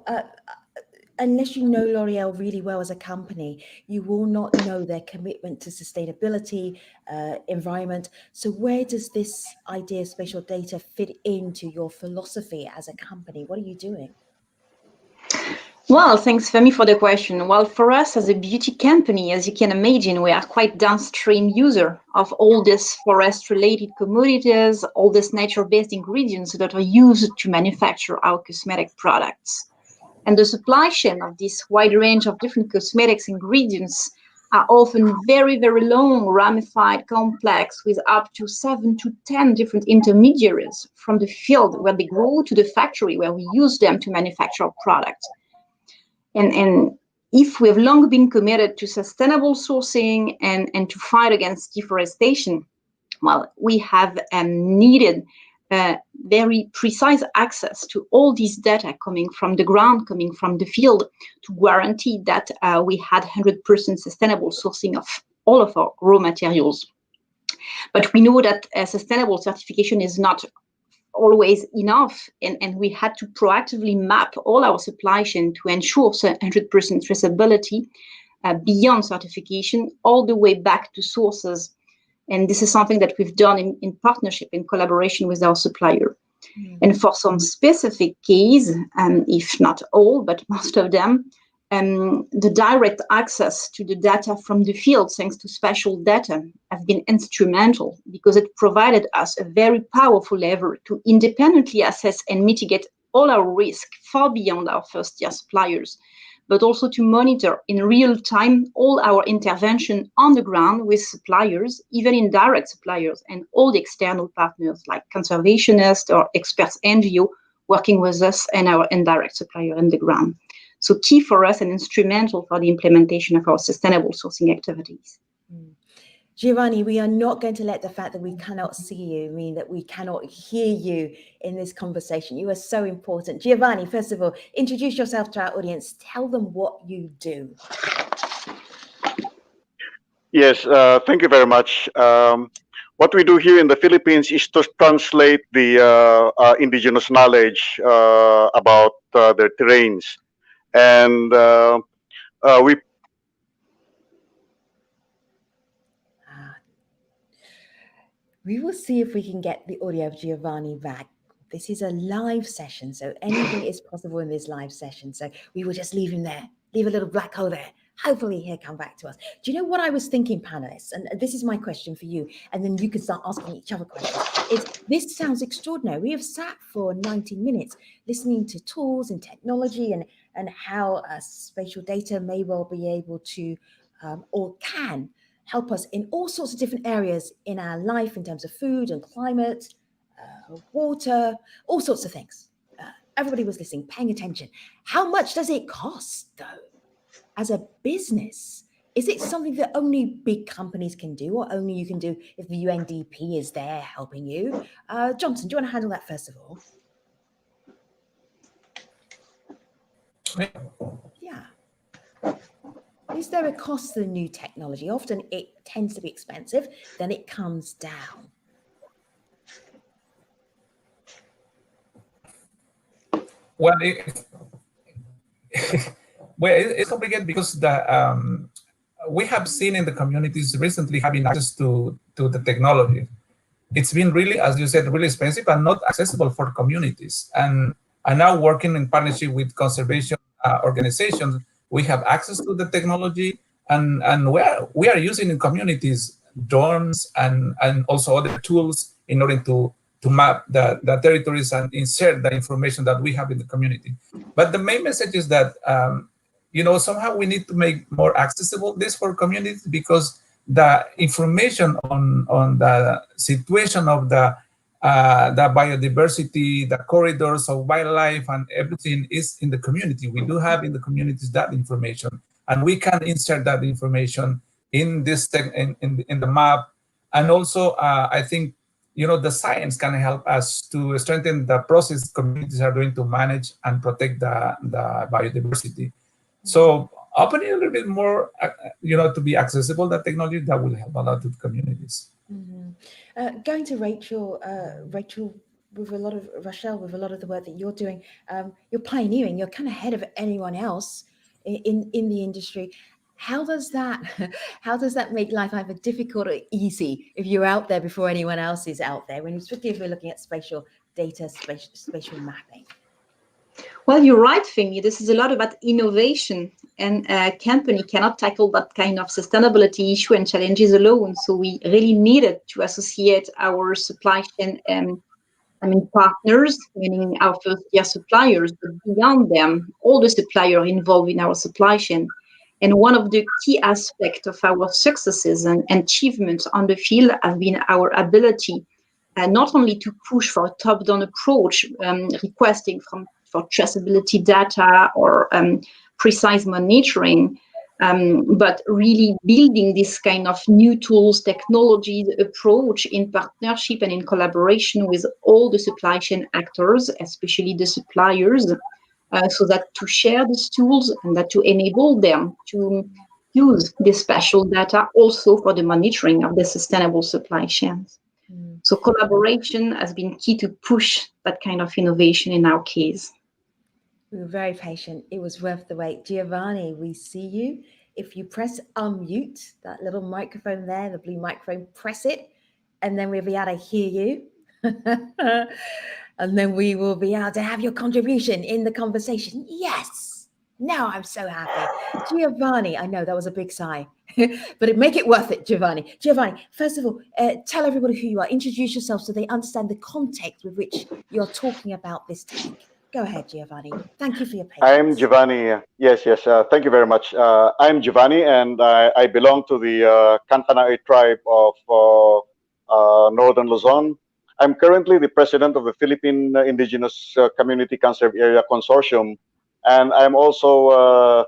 [SPEAKER 2] unless you know L'Oreal really well as a company, you will not know their commitment to sustainability, environment. So where does this idea of spatial data fit into your philosophy as a company? What are you doing?
[SPEAKER 4] Well, thanks, Femi, for the question. Well, for us as a beauty company, as you can imagine, we are quite downstream user of all these forest-related commodities, all these nature-based ingredients that are used to manufacture our cosmetic products. And the supply chain of this wide range of different cosmetics ingredients are often very, very long, ramified, complex, with up to 7 to 10 different intermediaries from the field where they grow to the factory where we use them to manufacture our products. And if we have long been committed to sustainable sourcing and to fight against deforestation, well, we have needed very precise access to all these data coming from the ground, coming from the field, to guarantee that we had 100% sustainable sourcing of all of our raw materials. But we know that sustainable certification is not always enough, and we had to proactively map all our supply chain to ensure 100% traceability beyond certification, all the way back to sources. And this is something that we've done in partnership, in collaboration with our supplier. And for some specific case, if not all, but most of them, the direct access to the data from the field, thanks to spatial data, have been instrumental because it provided us a very powerful lever to independently assess and mitigate all our risk far beyond our first-year suppliers, but also to monitor in real time all our intervention on the ground with suppliers, even indirect suppliers, and all the external partners like conservationists or experts NGO working with us and our indirect supplier on the ground. So key for us and instrumental for the implementation of our sustainable sourcing activities.
[SPEAKER 2] Giovanni, we are not going to let the fact that we cannot see you mean that we cannot hear you in this conversation. You are so important. Giovanni, first of all, introduce yourself to our audience. Tell them what you do.
[SPEAKER 1] Yes, thank you very much. What we do here in the Philippines is to translate the indigenous knowledge about their terrains. And
[SPEAKER 2] we will see if we can get the audio of Giovanni back. This is a live session, so anything is possible in this live session. So we will just leave him there, leave a little black hole there. Hopefully he'll come back to us. Do you know what I was thinking, panelists? And this is my question for you, and then you can start asking each other questions. This sounds extraordinary. We have sat for 90 minutes listening to tools and technology and how spatial data may well be able to or can help us in all sorts of different areas in our life in terms of food and climate, water, all sorts of things. Everybody was listening, paying attention. How much does it cost, though, as a business? Is it something that only big companies can do, or only you can do if the UNDP is there helping you? Johnson, do you want to handle that first of all? Yeah. Is there a cost to the new technology? Often it tends to be expensive, then it comes down.
[SPEAKER 3] well, it's complicated because we have seen in the communities recently having access to the technology. It's been really, as you said, really expensive and not accessible for communities. And now working in partnership with conservation organizations, we have access to the technology, and we are using in communities drones and also other tools in order to map the territories and insert the information that we have in the community. But the main message is that somehow we need to make more accessible this for communities, because the information on the situation of the biodiversity, the corridors of wildlife and everything is in the community. We do have in the communities that information, and we can insert that information in this in the map. And also, I think the science can help us to strengthen the process communities are doing to manage and protect the biodiversity. So opening a little bit more, to be accessible, that technology, that will help a lot of communities.
[SPEAKER 2] Mm-hmm. Going to Rachel, with a lot of the work that you're doing, you're pioneering, you're kind of ahead of anyone else in the industry. How does that make life either difficult or easy if you're out there before anyone else is out there, especially if we're looking at spatial data, spatial mapping?
[SPEAKER 4] Well, you're right, Femi. This is a lot about innovation, and a company cannot tackle that kind of sustainability issue and challenges alone. So we really needed to associate our supply chain, partners, meaning our first-tier suppliers, but beyond them, all the suppliers involved in our supply chain. And one of the key aspects of our successes and achievements on the field have been our ability not only to push for a top-down approach, requesting for traceability data or precise monitoring, but really building this kind of new tools, technology approach in partnership and in collaboration with all the supply chain actors, especially the suppliers, so that to share these tools and that to enable them to use this spatial data also for the monitoring of the sustainable supply chains. So collaboration has been key to push that kind of innovation in our case.
[SPEAKER 2] We were very patient. It was worth the wait. Giovanni, we see you. If you press unmute, that little microphone there, the blue microphone, press it, and then we'll be able to hear you. And then we will be able to have your contribution in the conversation. Yes. Now I'm so happy. Giovanni, I know that was a big sigh, but make it worth it, Giovanni. Giovanni, first of all, tell everybody who you are. Introduce yourself so they understand the context with which you're talking about this tank. Go ahead, Giovanni. Thank you for your patience.
[SPEAKER 1] I'm Giovanni. Yes. Thank you very much. I'm Giovanni, and I belong to the Kantanaay tribe of Northern Luzon. I'm currently the president of the Philippine Indigenous Community Conserve Area Consortium, and I'm also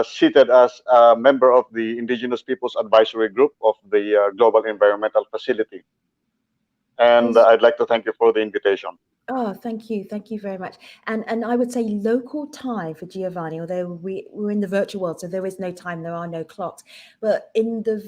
[SPEAKER 1] seated as a member of the Indigenous Peoples Advisory Group of the Global Environmental Facility. And I'd like to thank you for the invitation.
[SPEAKER 2] Oh, thank you. Thank you very much. And I would say local time for Giovanni, although we're in the virtual world, so there is no time, there are no clocks. But in the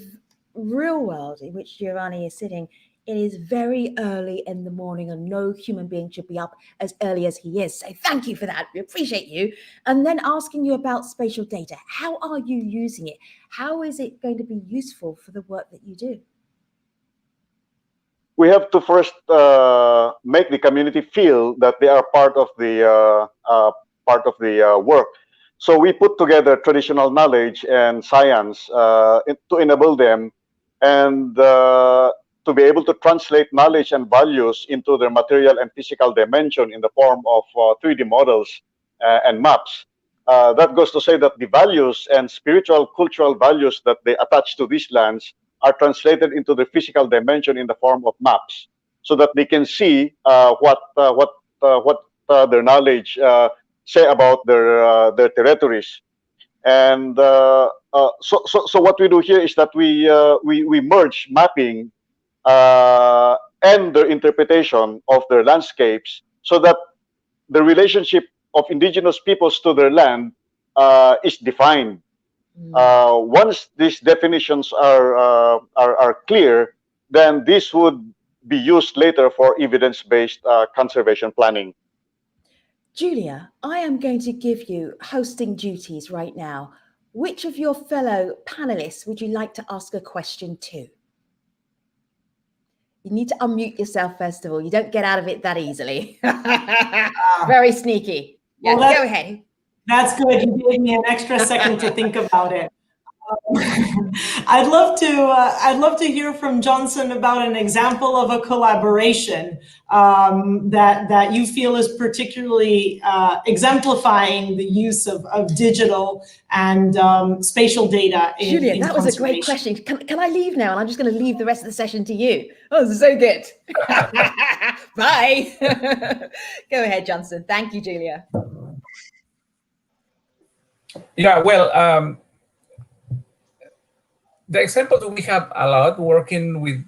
[SPEAKER 2] real world in which Giovanni is sitting, it is very early in the morning, and no human being should be up as early as he is. So thank you for that. We appreciate you. And then asking you about spatial data. How are you using it? How is it going to be useful for the work that you do?
[SPEAKER 1] We have to first make the community feel that they are part of the work. So we put together traditional knowledge and science to enable them and to be able to translate knowledge and values into their material and physical dimension in the form of 3D models and maps. That goes to say that the values and spiritual, cultural values that they attach to these lands are translated into the physical dimension in the form of maps, so that they can see what their knowledge say about their territories. And so what we do here is that we merge mapping and their interpretation of their landscapes, so that the relationship of indigenous peoples to their land is defined. Once these definitions are clear, then this would be used later for evidence-based conservation planning.
[SPEAKER 2] Julia, I am going to give you hosting duties right now. Which of your fellow panelists would you like to ask a question to? You need to unmute yourself first of all. You don't get out of it that easily. Very sneaky. Yeah,
[SPEAKER 5] Well,
[SPEAKER 2] go ahead.
[SPEAKER 5] That's good. You gave me an extra second to think about it. I'd love to hear from Johnson about an example of a collaboration that you feel is particularly exemplifying the use of digital and spatial data in
[SPEAKER 2] Julia, that was a great question. Can I leave now? And I'm just going to leave the rest of the session to you. Oh, this is so good. Bye. Go ahead, Johnson. Thank you, Julia.
[SPEAKER 3] Yeah, well, the example that we have a lot working with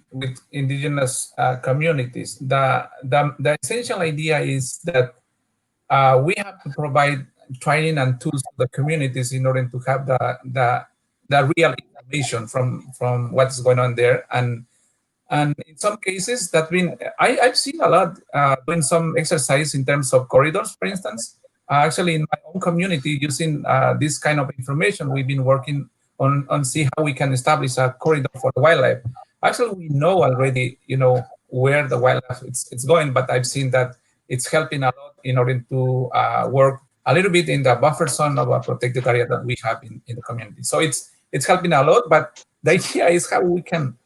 [SPEAKER 3] indigenous communities, the essential idea is that we have to provide training and tools to the communities in order to have the real information from what's going on there. And in some cases that I've seen a lot doing some exercise in terms of corridors, for instance. Actually, in my own community, using this kind of information, we've been working on see how we can establish a corridor for the wildlife. Actually, we know already, where the wildlife it's going, but I've seen that it's helping a lot in order to work a little bit in the buffer zone of a protected area that we have in the community. So it's helping a lot, but the idea is how we can,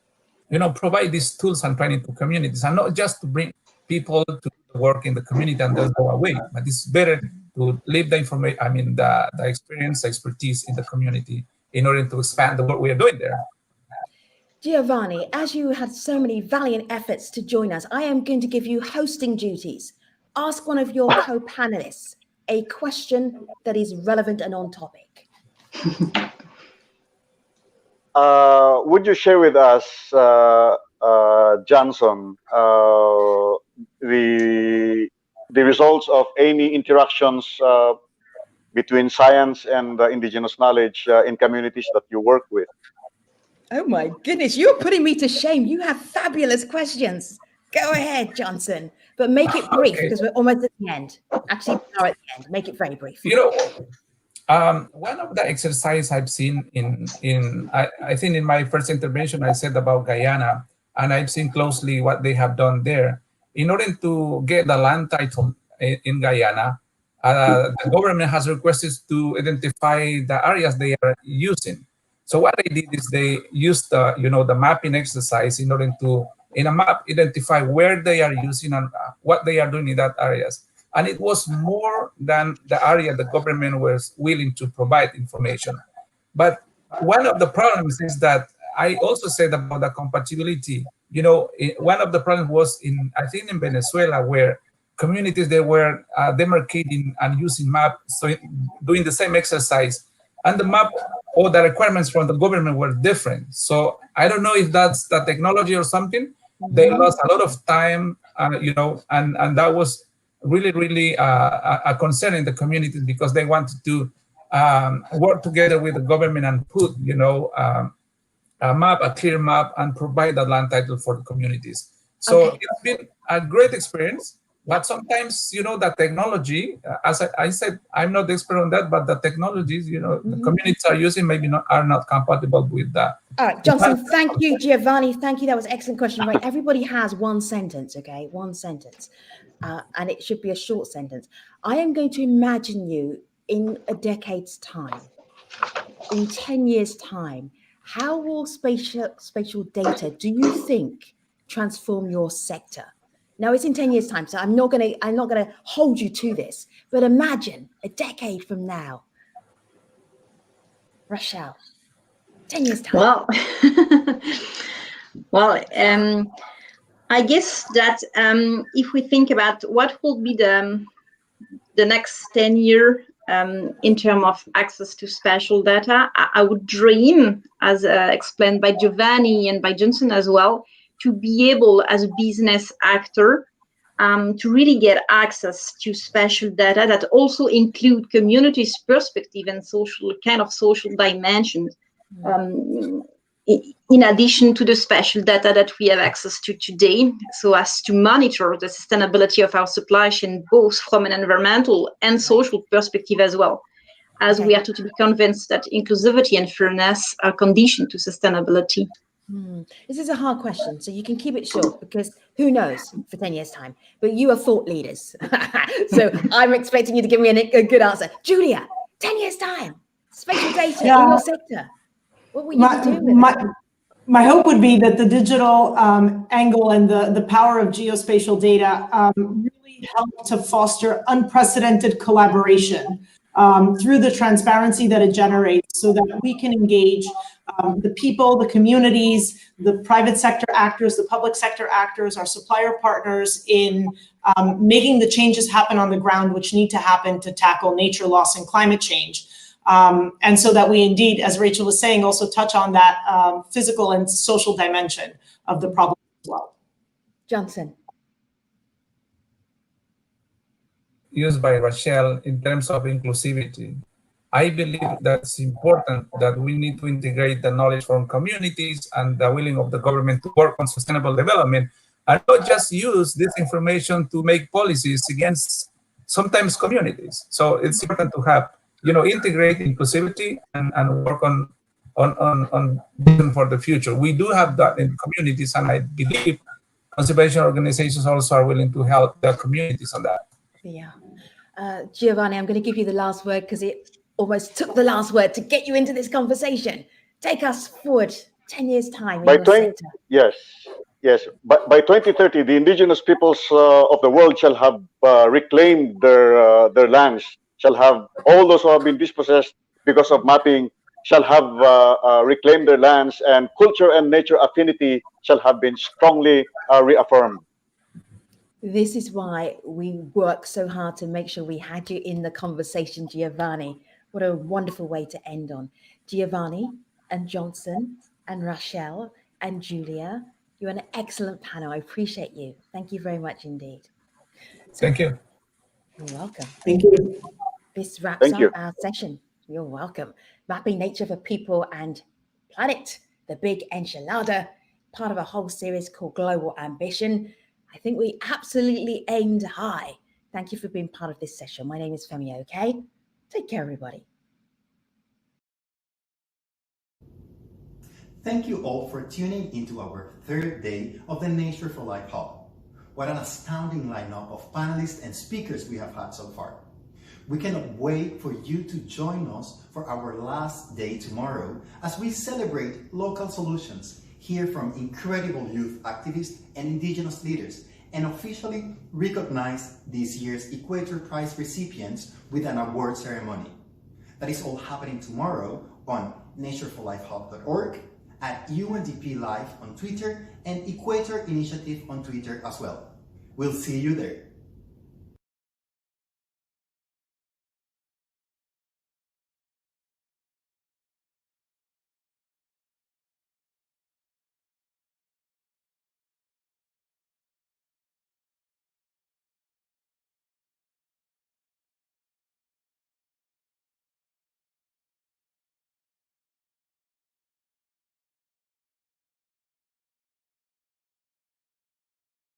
[SPEAKER 3] provide these tools and training to communities, and not just to bring people to work in the community and then go away, but it's better to leave the information, the experience, expertise in the community in order to expand the work we are doing there.
[SPEAKER 2] Giovanni, as you had so many valiant efforts to join us, I am going to give you hosting duties. Ask one of your co-panelists a question that is relevant and on topic.
[SPEAKER 1] Would you share with us, Johnson, the results of any interactions between science and indigenous knowledge in communities that you work with?
[SPEAKER 2] Oh my goodness, you're putting me to shame. You have fabulous questions. Go ahead, Johnson, but make it brief because we're almost at the end. Actually, we are at the end. Make it very brief.
[SPEAKER 3] One of the exercise I've seen I think in my first intervention, I said about Guyana, and I've seen closely what they have done there. In order to get the land title in Guyana, the government has requested to identify the areas they are using. So what they did is they used the mapping exercise in order to, in a map, identify where they are using and what they are doing in that areas. And it was more than the area the government was willing to provide information. But one of the problems is that I also said about the compatibility. One of the problems was I think in Venezuela, where communities, they were demarcating and using maps, so doing the same exercise. And the map or the requirements from the government were different. So I don't know if that's the technology or something. They lost a lot of time, and that was really a concern in the community because they wanted to work together with the government and put, a clear map and provide the land title for the communities. So it's been a great experience. But sometimes, the technology, as I said, I'm not the expert on that, but the technologies, the communities are using maybe are not compatible with that.
[SPEAKER 2] All right, Johnson, thank you. Giovanni, thank you. That was an excellent question. Right, everybody has one sentence, okay? One sentence. And it should be a short sentence. I am going to imagine you in a decade's time, in 10 years' time. How will spatial data, do you think, transform your sector? Now it's in 10 years' time, so I'm not gonna hold you to this, but imagine a decade from now. Rochelle, 10 years' time.
[SPEAKER 4] Well, I guess that if we think about what will be the next 10 year in terms of access to spatial data, I would dream, as explained by Giovanni and by Johnson as well, to be able, as a business actor, to really get access to spatial data that also include communities' perspective and social dimensions. in addition to the spatial data that we have access to today, so as to monitor the sustainability of our supply chain, both from an environmental and social perspective as well, as we are totally convinced that inclusivity and fairness are conditioned to sustainability.
[SPEAKER 2] This is a hard question, so you can keep it short because who knows for 10 years' time. But you are thought leaders. So I'm expecting you to give me a good answer. Julia, 10 years' time, spatial data in your sector. What will you be doing with it?
[SPEAKER 5] My hope would be that the digital angle and the power of geospatial data really help to foster unprecedented collaboration through the transparency that it generates so that we can engage the people, the communities, the private sector actors, the public sector actors, our supplier partners in making the changes happen on the ground which need to happen to tackle nature loss and climate change. And so that we indeed, as Rachel was saying, also touch on that physical and social dimension of the problem as well.
[SPEAKER 2] Johnson.
[SPEAKER 3] Used by Rachel in terms of inclusivity. I believe that it's important that we need to integrate the knowledge from communities and the willing of the government to work on sustainable development and not just use this information to make policies against sometimes communities. So it's important to have, integrate inclusivity and work on vision for the future. We do have that in communities, and I believe conservation organizations also are willing to help their communities on that.
[SPEAKER 2] Yeah. Giovanni, I'm going to give you the last word because it almost took the last word to get you into this conversation. Take us forward 10 years' time in your sector.
[SPEAKER 1] Yes. By 2030, the indigenous peoples of the world shall have reclaimed their lands, shall have all those who have been dispossessed because of mapping, shall have reclaimed their lands, and culture and nature affinity shall have been strongly reaffirmed.
[SPEAKER 2] This is why we work so hard to make sure we had you in the conversation, Giovanni. What a wonderful way to end on. Giovanni and Johnson and Rachel and Julia, you're an excellent panel. I appreciate you. Thank you very much indeed.
[SPEAKER 3] Thank you.
[SPEAKER 2] You're welcome.
[SPEAKER 5] Thank you.
[SPEAKER 2] This wraps up our session. You're welcome. Mapping Nature for People and Planet, the Big Enchilada, part of a whole series called Global Ambition. I think we absolutely aimed high. Thank you for being part of this session. My name is Femi OK. Take care, everybody.
[SPEAKER 8] Thank you all for tuning into our third day of the Nature for Life Hub. What an astounding lineup of panelists and speakers we have had so far. We cannot wait for you to join us for our last day tomorrow as we celebrate local solutions, hear from incredible youth activists and indigenous leaders, and officially recognize this year's Equator Prize recipients with an award ceremony. That is all happening tomorrow on natureforlifehub.org, at UNDP Live on Twitter, and Equator Initiative on Twitter as well. We'll see you there.